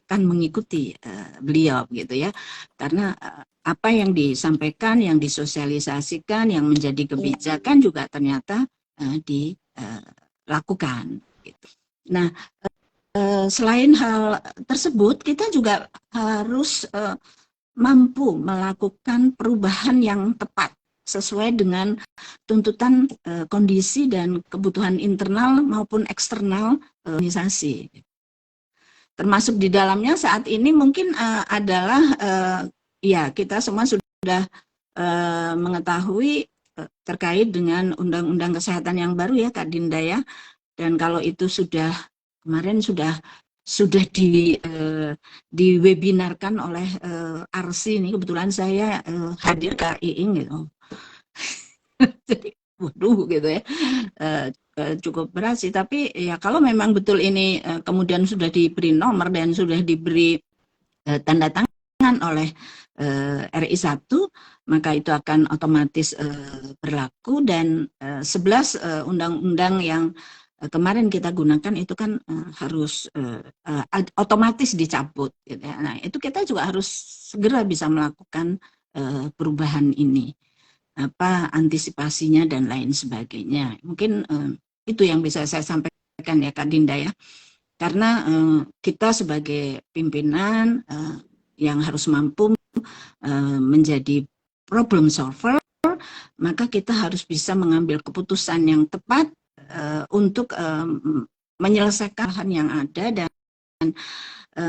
akan mengikuti beliau gitu ya, karena apa yang disampaikan, yang disosialisasikan, yang menjadi kebijakan juga ternyata dilakukan gitu. Nah, selain hal tersebut kita juga harus mampu melakukan perubahan yang tepat sesuai dengan tuntutan kondisi dan kebutuhan internal maupun eksternal organisasi. Termasuk di dalamnya saat ini mungkin adalah ya kita semua sudah mengetahui terkait dengan Undang-Undang Kesehatan yang baru ya Kak Dinda ya. Dan kalau itu kemarin sudah diwebinarkan oleh Arsi ini, kebetulan saya hadir Kak Iing gitu. Jadi waduh gitu ya. Cukup berat sih, tapi ya kalau memang betul ini kemudian sudah diberi nomor dan sudah diberi tanda tangan oleh RI 1, maka itu akan otomatis berlaku, dan 11 undang-undang yang kemarin kita gunakan itu kan harus otomatis dicabut gitu ya. Nah, itu kita juga harus segera bisa melakukan perubahan ini, apa antisipasinya dan lain sebagainya. Mungkin itu yang bisa saya sampaikan ya Kak Dinda ya. Karena kita sebagai pimpinan yang harus mampu menjadi problem solver, maka kita harus bisa mengambil keputusan yang tepat untuk menyelesaikan hal yang ada dan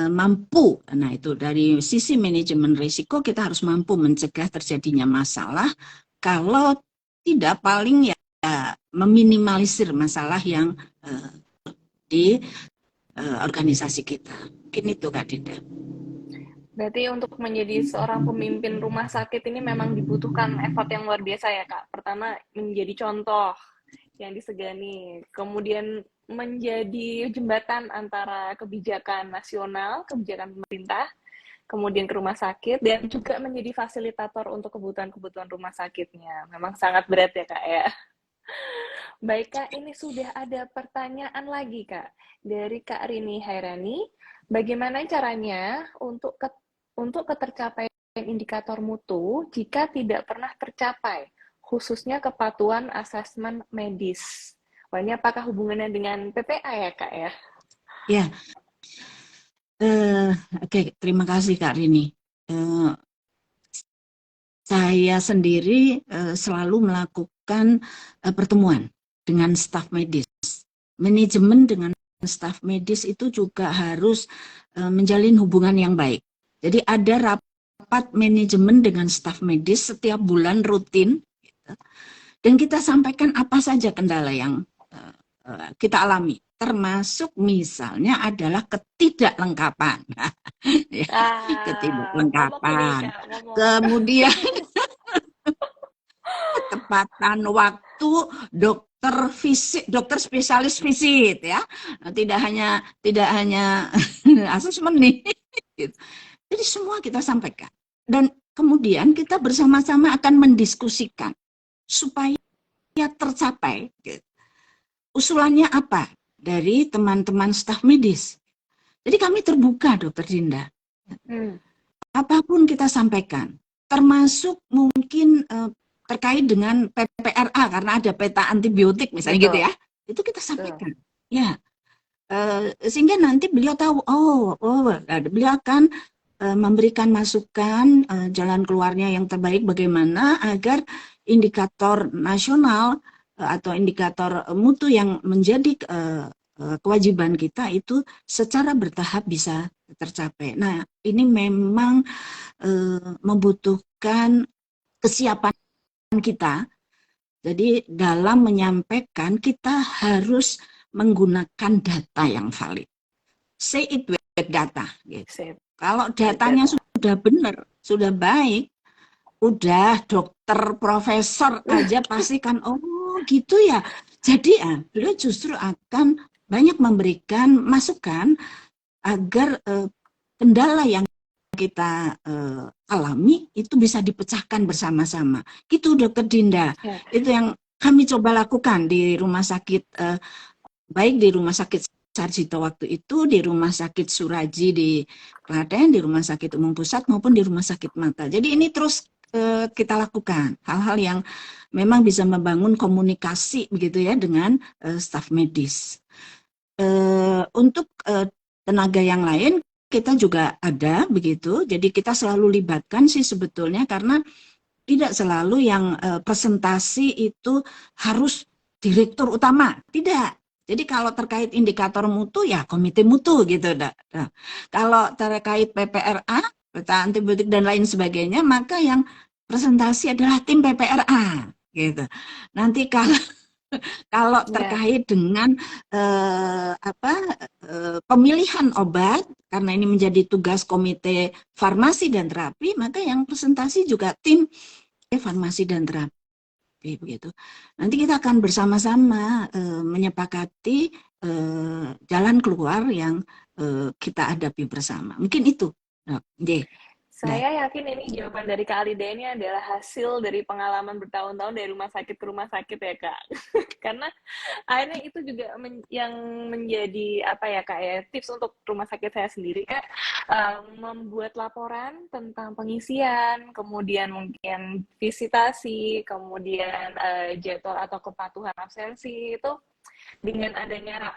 mampu. Nah, itu dari sisi manajemen risiko kita harus mampu mencegah terjadinya masalah, kalau tidak paling ya meminimalisir masalah yang di organisasi kita. Mungkin itu Kak Dinda. Berarti untuk menjadi seorang pemimpin rumah sakit ini memang dibutuhkan effort yang luar biasa ya Kak. Pertama, menjadi contoh yang disegani. Kemudian menjadi jembatan antara kebijakan nasional, kebijakan pemerintah, kemudian ke rumah sakit, dan juga menjadi fasilitator untuk kebutuhan-kebutuhan rumah sakitnya. Memang sangat berat ya Kak ya. Baik Kak, ini sudah ada pertanyaan lagi Kak dari Kak Rini Hairani. Bagaimana caranya untuk ketercapaian indikator mutu jika tidak pernah tercapai, khususnya kepatuhan asesmen medis? Wah, ini apakah hubungannya dengan PPA ya Kak ya? Ya, oke, terima kasih Kak Rini. Saya sendiri selalu melakukan pertemuan dengan staf medis. Manajemen dengan staf medis itu juga harus menjalin hubungan yang baik. Jadi ada rapat manajemen dengan staf medis setiap bulan rutin, dan kita sampaikan apa saja kendala yang kita alami, termasuk misalnya adalah ketidaklengkapan. Ya, Momok ini ketidaklengkapan. Kak, momok. Kemudian ketepatan waktu dokter fisik, dokter spesialis visit ya. Tidak hanya asesmen nih. Gitu. Jadi semua kita sampaikan. Dan kemudian kita bersama-sama akan mendiskusikan supaya tercapai. Gitu. Usulannya apa dari teman-teman staf medis. Jadi kami terbuka, Dokter Dinda. Apapun kita sampaikan, termasuk mungkin terkait dengan PPRA karena ada peta antibiotik misalnya. Betul. Gitu ya, itu kita sampaikan. Betul. Ya, sehingga nanti beliau tahu, beliau akan memberikan masukan jalan keluarnya yang terbaik bagaimana agar indikator nasional atau indikator mutu yang menjadi kewajiban kita itu secara bertahap bisa tercapai. Nah, ini memang membutuhkan kesiapan kita. Jadi dalam menyampaikan kita harus menggunakan data yang valid. Say it with data. Gitu. Kalau datanya sudah benar, sudah baik, udah dokter, profesor aja pasti kan, oh gitu ya. Jadi beliau justru akan banyak memberikan masukan agar kendala yang kita alami itu bisa dipecahkan bersama-sama. Gitu Dokter Dinda. Ya. Itu yang kami coba lakukan di rumah sakit, baik di rumah sakit Sarjito waktu itu, di rumah sakit Suraji di Klaten, di rumah sakit umum pusat maupun di rumah sakit mata. Jadi ini terus kita lakukan hal-hal yang memang bisa membangun komunikasi begitu ya dengan staf medis. Untuk tenaga yang lain kita juga ada begitu. Jadi kita selalu libatkan sih sebetulnya karena tidak selalu yang presentasi itu harus direktur utama, tidak. Jadi kalau terkait indikator mutu ya komite mutu gitu. Kalau terkait PPRA, peta antibiotik dan lain sebagainya, maka yang presentasi adalah tim PPRA gitu. Nanti kalau terkait dengan pemilihan obat, karena ini menjadi tugas komite farmasi dan terapi, maka yang presentasi juga tim farmasi dan terapi. Begitu. Nanti kita akan bersama-sama menyepakati jalan keluar yang kita hadapi bersama. Mungkin itu. Saya yakin ini jawaban dari Kak Alida ini adalah hasil dari pengalaman bertahun-tahun dari rumah sakit ke rumah sakit ya Kak. Karena akhirnya itu juga yang menjadi apa ya Kak ya, tips untuk rumah sakit saya sendiri Kak, membuat laporan tentang pengisian, kemudian mungkin visitasi, kemudian jadwal atau kepatuhan absensi itu dengan adanya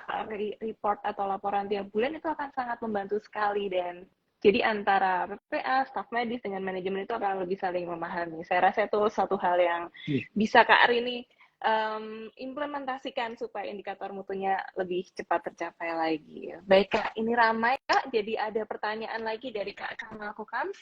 report atau laporan tiap bulan itu akan sangat membantu sekali. Dan jadi antara PPA, staf medis dengan manajemen itu akan lebih saling memahami. Saya rasa itu satu hal yang bisa Kak Rini implementasikan supaya indikator mutunya lebih cepat tercapai lagi. Baik Kak, ini ramai Kak, jadi ada pertanyaan lagi dari Kak Kamal Kokams.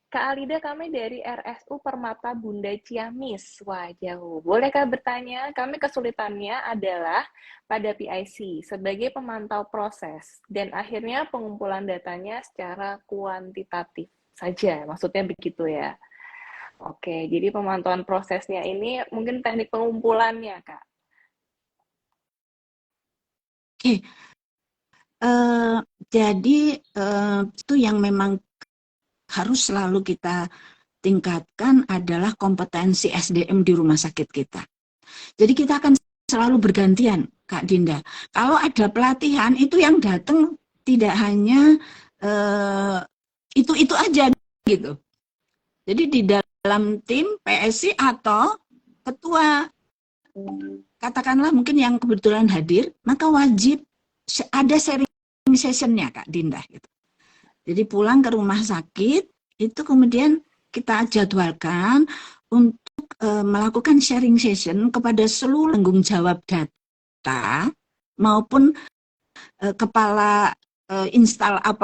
Kak Alida, kami dari RSU Permata Bunda Ciamis. Wah, jauh. Bolehkah bertanya? Kami kesulitannya adalah pada PIC sebagai pemantau proses dan akhirnya pengumpulan datanya secara kuantitatif saja. Maksudnya begitu ya. Oke, jadi pemantauan prosesnya ini mungkin teknik pengumpulannya, Kak. Oke. Jadi itu yang memang harus selalu kita tingkatkan adalah kompetensi SDM di rumah sakit kita. Jadi kita akan selalu bergantian, Kak Dinda. Kalau ada pelatihan itu yang datang tidak hanya itu aja gitu. Jadi di dalam tim PSI atau ketua katakanlah mungkin yang kebetulan hadir, maka wajib ada sharing sessionnya Kak Dinda gitu. Jadi pulang ke rumah sakit itu kemudian kita jadwalkan untuk melakukan sharing session kepada seluruh tanggung jawab data maupun kepala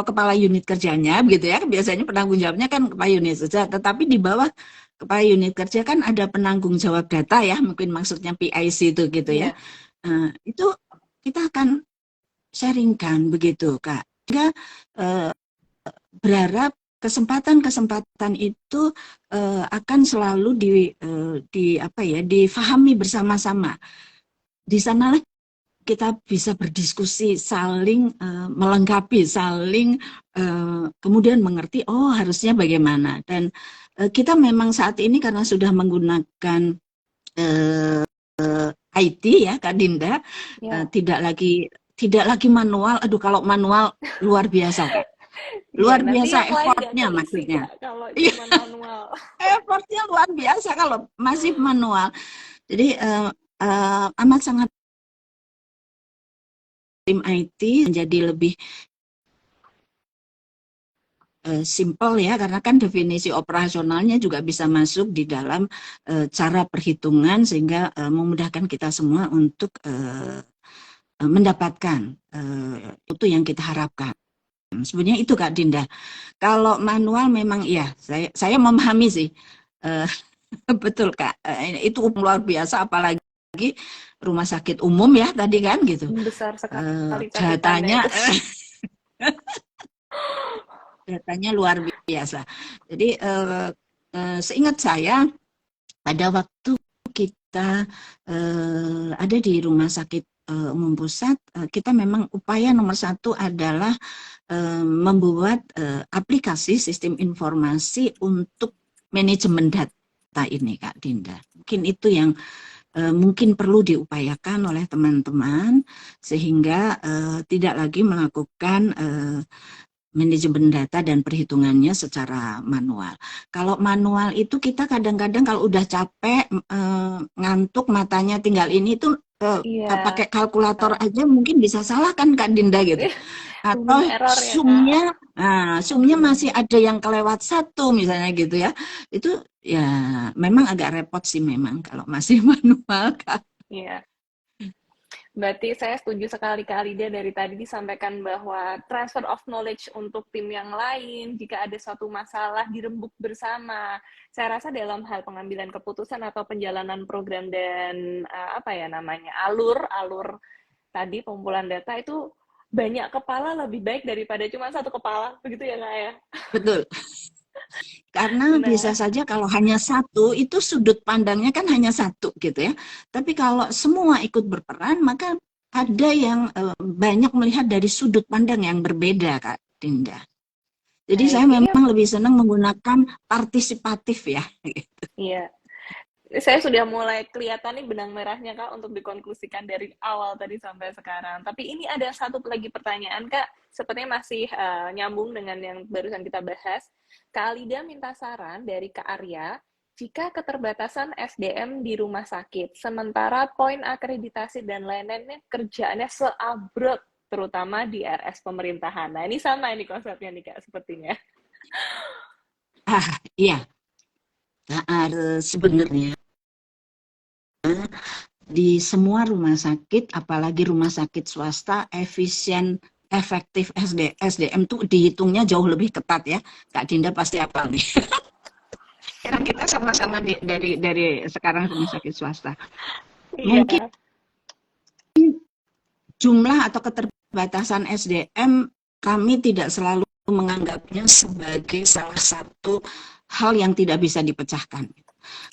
kepala unit kerjanya begitu ya. Biasanya penanggung jawabnya kan kepala unit kerja, tetapi di bawah kepala unit kerja kan ada penanggung jawab data ya, mungkin maksudnya PIC itu gitu ya. Itu kita akan sharingkan begitu Kak. Sehingga berharap kesempatan-kesempatan itu akan selalu difahami bersama-sama. Di sanalah kita bisa berdiskusi, saling melengkapi, saling kemudian mengerti, oh harusnya bagaimana. Dan kita memang saat ini karena sudah menggunakan IT ya, Kak Dinda, tidak lagi manual. Aduh, kalau manual luar biasa, Kak. Luar biasa effortnya maksudnya. Kalau cuma manual. Effortnya luar biasa kalau masih manual. Jadi amat sangat tim IT menjadi lebih simple ya, karena kan definisi operasionalnya juga bisa masuk di dalam cara perhitungan sehingga memudahkan kita semua untuk mendapatkan itu yang kita harapkan. Sebenarnya itu Kak Dinda. Kalau manual memang iya, saya memahami sih. Betul Kak, itu luar biasa apalagi rumah sakit umum ya tadi kan gitu. Besar sekali datanya datanya luar biasa. Jadi seingat saya pada waktu kita ada di rumah sakit umum pusat, kita memang upaya nomor satu adalah membuat aplikasi sistem informasi untuk manajemen data ini Kak Dinda. Mungkin itu yang mungkin perlu diupayakan oleh teman-teman sehingga tidak lagi melakukan manajemen data dan perhitungannya secara manual. Kalau manual itu kita kadang-kadang kalau udah capek, ngantuk, matanya tinggal ini itu pakai kalkulator aja mungkin bisa salah kan Kak Dinda gitu. Atau zoom-nya, zoom-nya masih ada yang kelewat satu misalnya gitu ya. Itu ya memang agak repot sih memang kalau masih manual Kak. Iya. Berarti saya setuju sekali Kak Alida, dari tadi disampaikan bahwa transfer of knowledge untuk tim yang lain, jika ada suatu masalah dirembuk bersama. Saya rasa dalam hal pengambilan keputusan atau penjalanan program dan alur tadi pengumpulan data itu banyak kepala lebih baik daripada cuma satu kepala, begitu ya Kak ya? Betul. Karena bisa saja kalau hanya satu, itu sudut pandangnya kan hanya satu gitu ya. Tapi kalau semua ikut berperan, maka ada yang banyak melihat dari sudut pandang yang berbeda Kak Dinda. Jadi saya memang lebih senang menggunakan partisipatif ya. Iya. Saya sudah mulai kelihatan nih benang merahnya Kak untuk dikonklusikan dari awal tadi sampai sekarang. Tapi ini ada satu lagi pertanyaan Kak, sepertinya masih nyambung dengan yang barusan kita bahas. Kak Alida minta saran dari Kak Arya, jika keterbatasan SDM di rumah sakit, sementara poin akreditasi dan lain-lainnya kerjaannya seabrek, terutama di RS pemerintahan. Nah ini sama ini konsepnya nih Kak, sepertinya. Iya. Sebenarnya di semua rumah sakit, apalagi rumah sakit swasta, efektif SDM tuh dihitungnya jauh lebih ketat ya. Kak Dinda pasti apa nih? Karena kita sama-sama dari sekarang rumah sakit swasta. Mungkin jumlah atau keterbatasan SDM kami tidak selalu menganggapnya sebagai salah satu hal yang tidak bisa dipecahkan.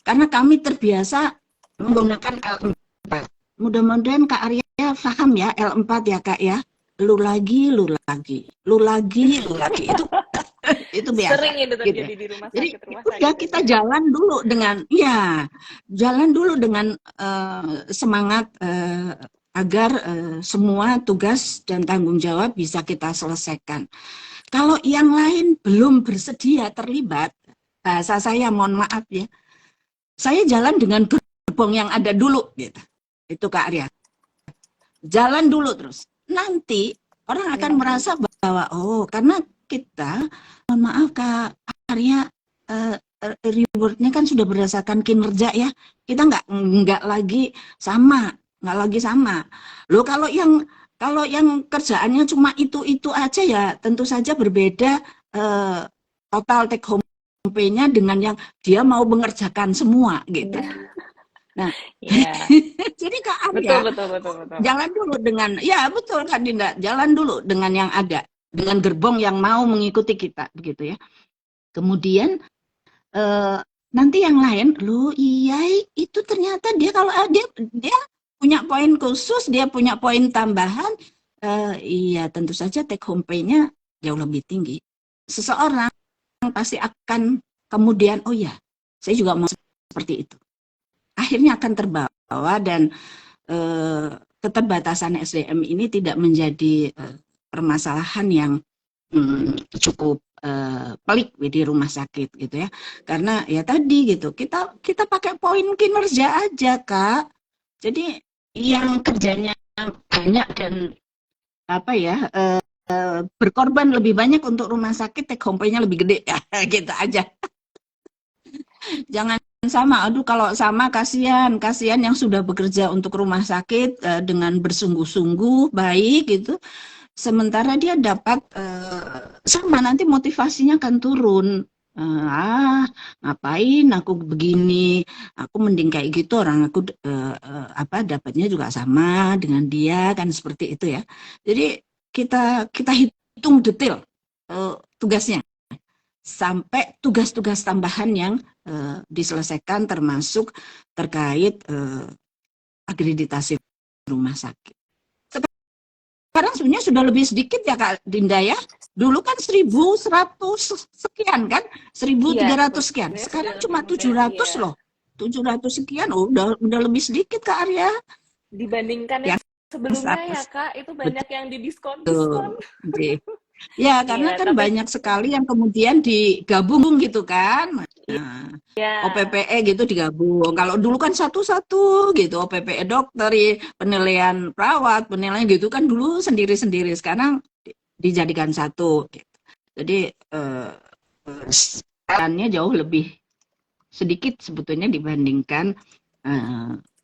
Karena kami terbiasa menggunakan L4. Mudah-mudahan Kak Arya paham ya L4 ya Kak ya. Lu lagi. Itu itu biasa Sering itu gitu terjadi ya. di rumah Jadi sakit udah itu kita ya. jalan dulu dengan jalan dulu dengan semangat agar semua tugas dan tanggung jawab bisa kita selesaikan. Kalau yang lain belum bersedia terlibat, bahasa saya mohon maaf ya, saya jalan dengan gerbong yang ada dulu gitu. Itu Kak Arya. Jalan dulu terus. Nanti orang akan merasa bahwa karena kita, mohon maaf Kak Arya, rewardnya kan sudah berdasarkan kinerja ya. Kita nggak lagi sama, Loh kalau yang kerjaannya cuma itu aja ya tentu saja berbeda total take home pay-nya dengan yang dia mau mengerjakan semua gitu. Nah, jadi Kak Arya, betul. jalan dulu dengan, ya betul Kak Dinda, jalan dulu dengan yang ada, dengan gerbong yang mau mengikuti kita, begitu ya. Kemudian nanti yang lain, itu ternyata dia kalau dia punya poin khusus, dia punya poin tambahan, iya tentu saja take home pay-nya jauh lebih tinggi. Seseorang pasti akan kemudian, saya juga mau seperti itu. Akhirnya akan terbawa dan keterbatasan SDM ini tidak menjadi permasalahan yang cukup pelik di rumah sakit gitu ya, karena ya tadi gitu kita pakai poin kinerja aja Kak. Jadi yang kerjanya banyak dan berkorban lebih banyak untuk rumah sakit, take home pay-nya lebih gede ya gitu aja. Jangan sama, kalau sama kasihan yang sudah bekerja untuk rumah sakit dengan bersungguh-sungguh baik gitu, sementara dia dapat sama nanti motivasinya akan turun. Ngapain aku begini, aku mending kayak gitu, orang aku dapatnya juga sama dengan dia kan, seperti itu ya. Jadi kita hitung detail tugasnya sampai tugas-tugas tambahan yang diselesaikan, termasuk terkait akreditasi rumah sakit. Sekarang sebenarnya sudah lebih sedikit ya Kak Dinda ya. Dulu kan 1.100 sekian kan, 1.300 sekian. Sekarang cuma 700 loh. 700 sekian, udah lebih sedikit Kak Arya. Dibandingkan yang sebelumnya ya Kak, itu banyak yang didiskon. Ya, karena kan banyak sekali yang kemudian digabung gitu kan. OPPE gitu digabung. Kalau dulu kan satu-satu gitu, OPPE dokter, penilaian perawat, penilaian gitu kan dulu sendiri-sendiri. Sekarang dijadikan satu. Gitu. Jadi perannya jauh lebih sedikit sebetulnya dibandingkan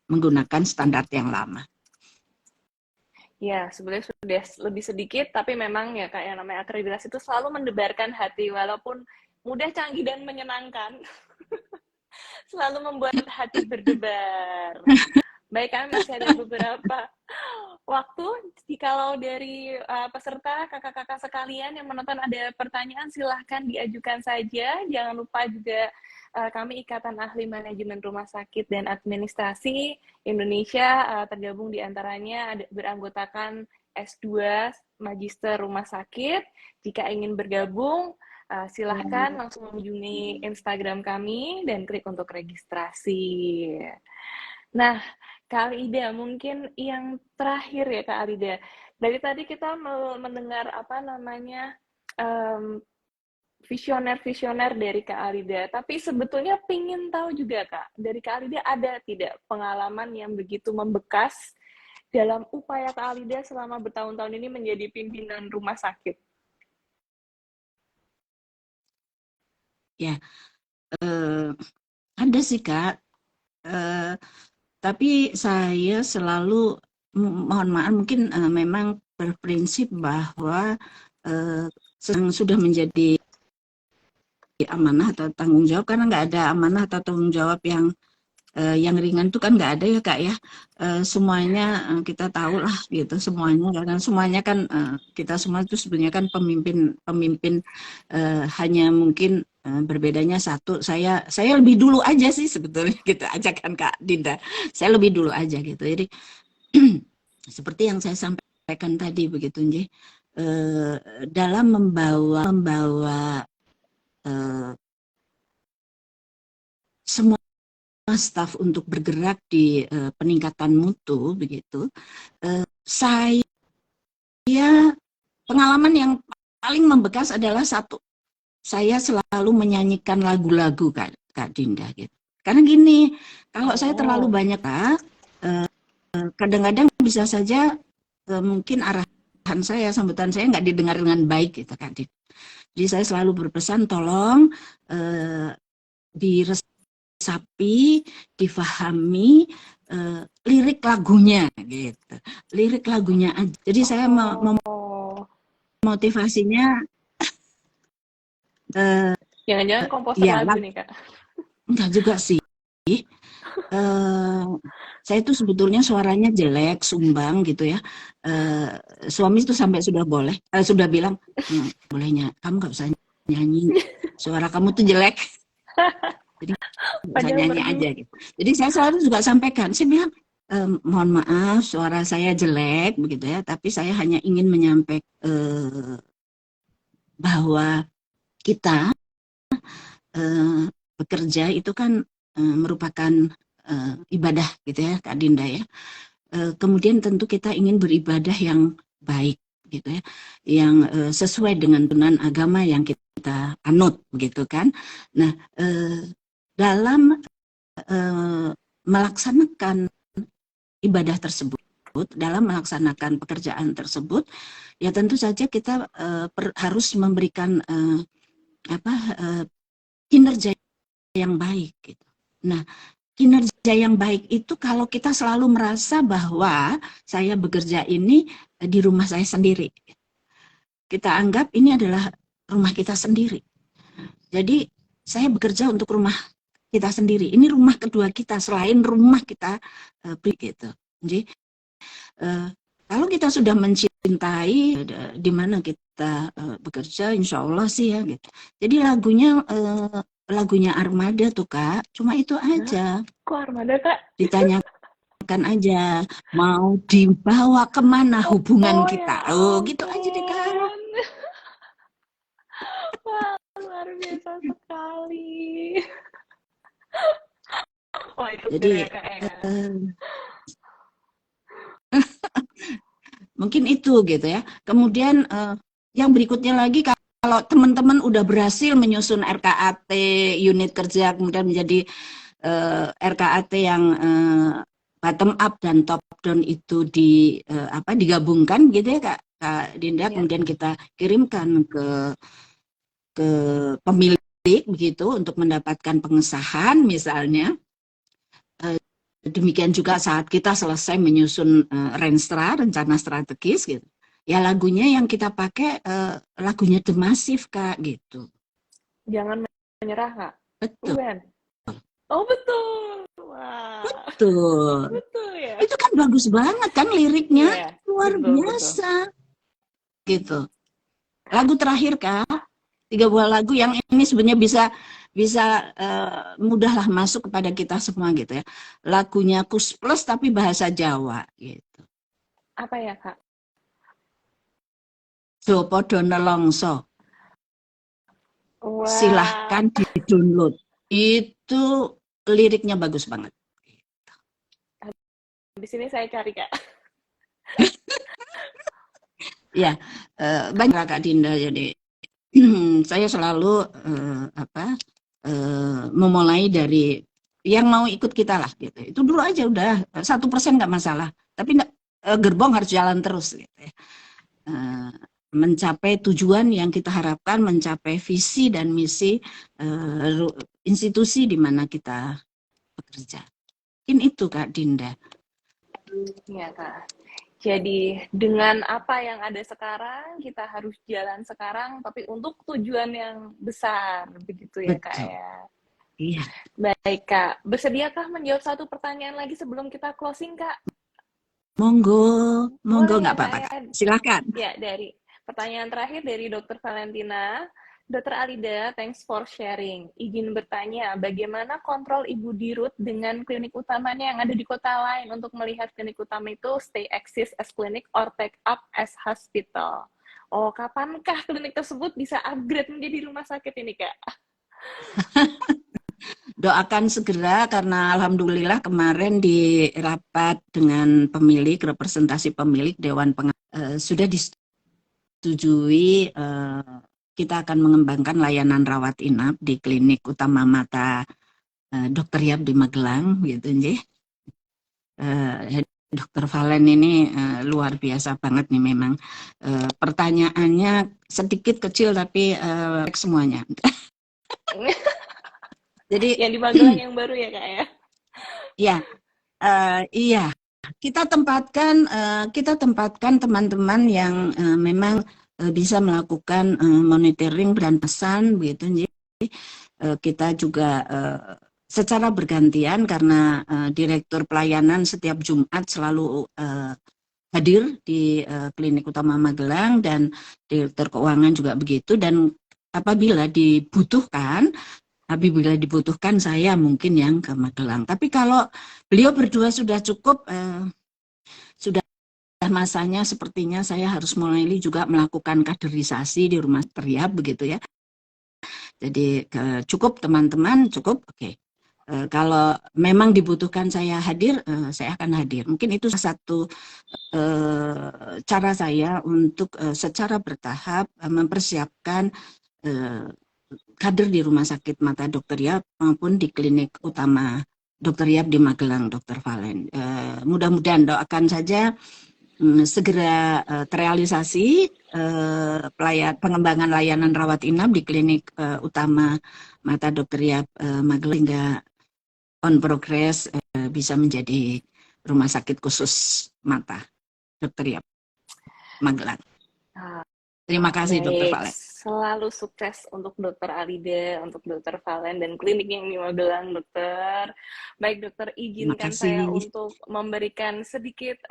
menggunakan standar yang lama. Ya, sebenarnya sudah lebih sedikit, tapi memang ya Kak, yang namanya akreditasi itu selalu mendebarkan hati, walaupun mudah, canggih, dan menyenangkan. Selalu membuat hati berdebar. Baik, kami masih ada beberapa waktu. Jikalau dari peserta, kakak-kakak sekalian yang menonton ada pertanyaan, silahkan diajukan saja. Jangan lupa juga kami Ikatan Ahli Manajemen Rumah Sakit dan Administrasi Indonesia tergabung diantaranya beranggotakan S2 Magister Rumah Sakit. Jika ingin bergabung, silahkan langsung mengunjungi Instagram kami dan klik untuk registrasi. Nah, Kak Alida, mungkin yang terakhir ya Kak Alida. Dari tadi kita mendengar visioner-visioner dari Kak Alida, tapi sebetulnya pingin tahu juga Kak, dari Kak Alida ada tidak pengalaman yang begitu membekas dalam upaya Kak Alida selama bertahun-tahun ini menjadi pimpinan rumah sakit? Ya, ada sih Kak, tapi saya selalu, mohon maaf, mungkin memang berprinsip bahwa sudah menjadi amanah atau tanggung jawab, karena nggak ada amanah atau tanggung jawab yang ringan itu kan nggak ada ya Kak ya. Semuanya kita tahu lah gitu, semuanya, karena semuanya kan kita semua itu sebenarnya kan pemimpin hanya mungkin berbedanya satu, saya lebih dulu aja sih sebetulnya gitu aja kan Kak Dinda, saya lebih dulu aja gitu. Jadi seperti yang saya sampaikan tadi begitu dalam membawa semua staf untuk bergerak di peningkatan mutu begitu. Saya pengalaman yang paling membekas adalah satu, saya selalu menyanyikan lagu-lagu Kak Dinda gitu. Karena gini, kalau saya terlalu banyak kadang-kadang bisa saja mungkin arahan saya, sambutan saya nggak didengar dengan baik gitu Kak Dinda. Jadi saya selalu berpesan tolong diresapi, difahami lirik lagunya gitu. Lirik lagunya aja. Jadi saya memotivasinya jangan-jangan komposer ya, lagu nih Kak. enggak juga sih. Saya tuh sebetulnya suaranya jelek, sumbang gitu ya. Suami itu sampai sudah bilang, bolehnya kamu nggak usah nyanyi, suara kamu tuh jelek. Jadi nggak usah nyanyi aja gitu. Jadi saya selalu juga sampaikan, saya bilang, mohon maaf suara saya jelek begitu ya, tapi saya hanya ingin menyampaikan bahwa kita bekerja itu kan merupakan ibadah gitu ya Kak Dinda ya. Kemudian tentu kita ingin beribadah yang baik gitu ya, yang sesuai dengan tuntunan agama yang kita anut begitu kan. Nah, dalam melaksanakan ibadah tersebut, dalam melaksanakan pekerjaan tersebut, ya tentu saja kita harus memberikan kinerja yang baik gitu. Nah, kinerja yang baik itu kalau kita selalu merasa bahwa saya bekerja ini di rumah saya sendiri. Kita anggap ini adalah rumah kita sendiri. Jadi saya bekerja untuk rumah kita sendiri. Ini rumah kedua kita selain rumah kita gitu. Jadi kalau kita sudah mencintai di mana kita bekerja, insya Allah sih ya gitu. Jadi lagunya Armada tuh Kak, cuma itu aja. Kok Armada Kak? Ditanyakan aja, mau dibawa kemana hubungan kita? Ya Gitu aja deh Kak. Wah, luar biasa sekali. Wah, itu jadi ya, Kak, ya. Mungkin itu gitu ya. Kemudian yang berikutnya lagi, kalau teman-teman udah berhasil menyusun RKAT unit kerja kemudian menjadi RKAT yang bottom up dan top down itu digabungkan gitu ya Kak Dinda, kemudian kita kirimkan ke pemilik begitu untuk mendapatkan pengesahan misalnya. Demikian juga saat kita selesai menyusun Renstra, rencana strategis gitu. Ya lagunya yang kita pakai lagunya The Massive Kak gitu. Jangan menyerah Kak. Betul. Oh betul. Wah. Betul. Betul ya. Itu kan bagus banget kan liriknya, luar biasa. Betul. Gitu. Lagu terakhir Kak, 3 buah lagu yang ini sebenarnya bisa mudahlah masuk kepada kita semua gitu ya. Lagunya Kus Plus tapi bahasa Jawa gitu. Apa ya Kak? Do podo nelongso. Wow. Silahkan di-download. Itu liriknya bagus banget. Di sini saya cari Kak. Ya, banyak Kak Dinda, jadi saya selalu memulai dari yang mau ikut kita lah gitu. Itu dulu aja udah 1% nggak masalah. Tapi gerbong harus jalan terus gitu ya. Mencapai tujuan yang kita harapkan, mencapai visi dan misi institusi di mana kita bekerja. Mungkin itu Kak Dinda. Iya Kak. Jadi dengan apa yang ada sekarang, kita harus jalan sekarang, tapi untuk tujuan yang besar, begitu ya Betul. Kak ya? Iya. Baik Kak, bersediakah menjawab satu pertanyaan lagi sebelum kita closing Kak? Monggo nggak apa-apa Kak. Silakan. Ya, dari pertanyaan terakhir dari Dr. Valentina. Dr. Alida, thanks for sharing. Izin bertanya, bagaimana kontrol Ibu Dirut dengan klinik utamanya yang ada di kota lain untuk melihat klinik utama itu stay exist as clinic or take up as hospital? Oh, kapankah klinik tersebut bisa upgrade menjadi rumah sakit ini, Kak? doakan segera karena alhamdulillah kemarin di rapat dengan pemilik, representasi pemilik Dewan Pengawas sudah disetujui kita akan mengembangkan layanan rawat inap di klinik utama mata Dr. Yap di Magelang gitu nggih. Dokter Valen ini luar biasa banget nih memang. Pertanyaannya sedikit kecil tapi semuanya. Jadi Yang di Magelang yang baru ya Kak ya? ya, iya. Kita tempatkan teman-teman yang memang bisa melakukan monitoring berantasan begitu. Jadi kita juga secara bergantian karena direktur pelayanan setiap Jumat selalu hadir di klinik utama Magelang dan direktur keuangan juga begitu, dan apabila dibutuhkan saya mungkin yang ke Magelang. Tapi kalau beliau berdua sudah cukup, sudah masanya sepertinya saya harus mulai juga melakukan kaderisasi di rumah teriak begitu ya. Jadi cukup teman-teman, cukup, oke. Kalau memang dibutuhkan saya hadir, saya akan hadir. Mungkin itu salah satu cara saya untuk secara bertahap mempersiapkan kader di Rumah Sakit Mata Dr. Yap maupun di klinik utama Dr. Yap di Magelang, Dr. Valen. Mudah-mudahan doakan saja segera terrealisasi pengembangan layanan rawat inap di klinik utama Mata Dr. Yap Magelang hingga on progress bisa menjadi rumah sakit khusus mata Dr. Yap Magelang. Terima kasih Dr. Baik, Valen. selalu sukses untuk Dokter Alida, untuk Dokter Valen dan klinik yang di Magelang, Dokter. Baik, Dokter, izinkan saya untuk memberikan sedikit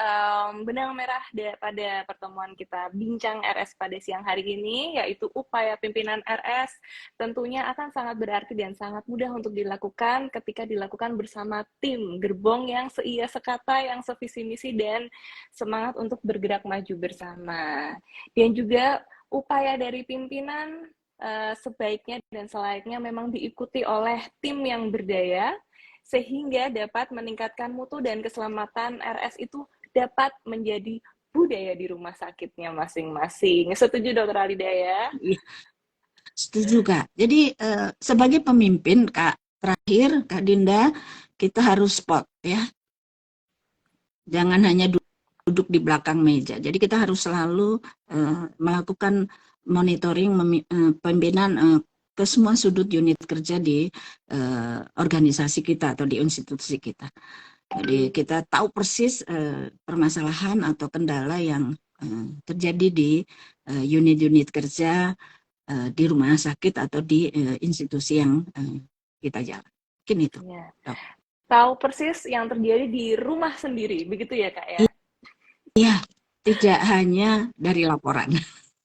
benang merah pada pertemuan kita bincang RS pada siang hari ini, yaitu upaya pimpinan RS tentunya akan sangat berarti dan sangat mudah untuk dilakukan ketika dilakukan bersama tim gerbong yang seia sekata, yang sevisi misi dan semangat untuk bergerak maju bersama. Dan juga upaya dari pimpinan sebaiknya dan selayaknya memang diikuti oleh tim yang berdaya sehingga dapat meningkatkan mutu dan keselamatan RS itu dapat menjadi budaya di rumah sakitnya masing-masing. Setuju Dokter Alida ya? Setuju Kak. Jadi sebagai pemimpin Kak, terakhir Kak Dinda, kita harus spot ya. Jangan hanya duduk di belakang meja. Jadi kita harus selalu melakukan monitoring pimpinan ke semua sudut unit kerja di organisasi kita atau di institusi kita. Jadi kita tahu persis permasalahan atau kendala yang terjadi di unit-unit kerja di rumah sakit atau di institusi yang kita jalan. Mungkin itu. Ya. Tahu persis yang terjadi di rumah sendiri, begitu ya Kak ya? Iya, tidak hanya dari laporan.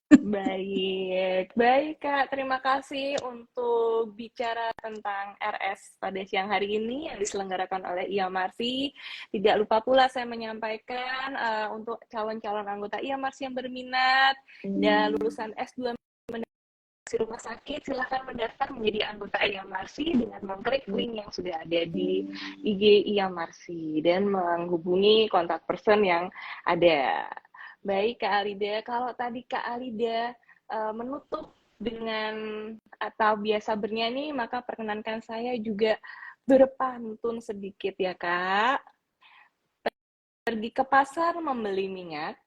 Baik, baik Kak. Terima kasih untuk bicara tentang RS pada siang hari ini yang diselenggarakan oleh IAMARSI. Tidak lupa pula saya menyampaikan untuk calon-calon anggota IAMARSI yang berminat dan lulusan S2 rumah sakit, silahkan mendaftar menjadi anggota IAMARSI dengan mengklik link yang sudah ada di IG IAMARSI dan menghubungi kontak person yang ada. Baik Kak Alida, kalau tadi Kak Alida menutup dengan atau biasa bernyanyi, maka perkenankan saya juga berpantun sedikit ya Kak. Pergi ke pasar membeli minyak,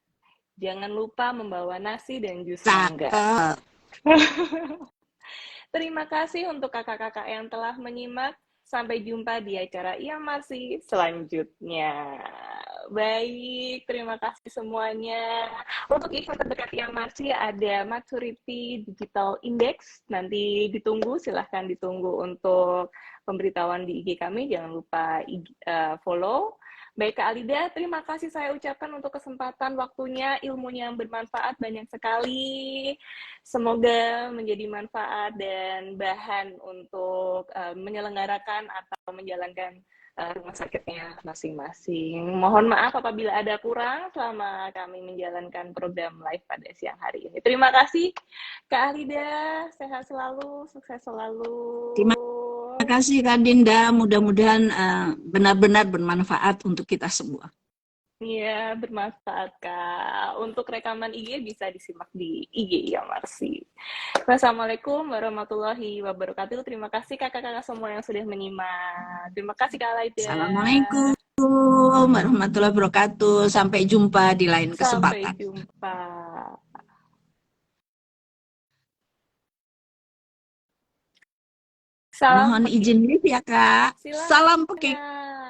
jangan lupa membawa nasi dan jus mangga. Terima kasih untuk kakak-kakak yang telah menyimak. Sampai jumpa di acara IAMARSI selanjutnya. Baik, terima kasih semuanya. Untuk event terdekat IAMARSI ada Maturity Digital Index. Nanti ditunggu, silahkan ditunggu untuk pemberitahuan di IG kami. Jangan lupa follow. Baik Kak Alida, terima kasih saya ucapkan untuk kesempatan waktunya, ilmunya yang bermanfaat banyak sekali. Semoga menjadi manfaat dan bahan untuk menyelenggarakan atau menjalankan rumah sakitnya masing-masing. Mohon maaf apabila ada kurang selama kami menjalankan program live pada siang hari ini. Terima kasih Kak Alida, sehat selalu, sukses selalu. Terima kasih Kak Dinda. Mudah-mudahan benar-benar bermanfaat untuk kita semua. Iya, bermanfaat, Kak. Untuk rekaman IG bisa disimak di IG ya, Marsi. Wassalamualaikum warahmatullahi wabarakatuh. Terima kasih kakak-kakak semua yang sudah menyimak. Terima kasih, Kak Laida. Assalamualaikum warahmatullahi wabarakatuh. Sampai jumpa di lain Sampai kesempatan. jumpa. Salam Mohon pekik. izin live ya Kak. Salam pekik. Silakan.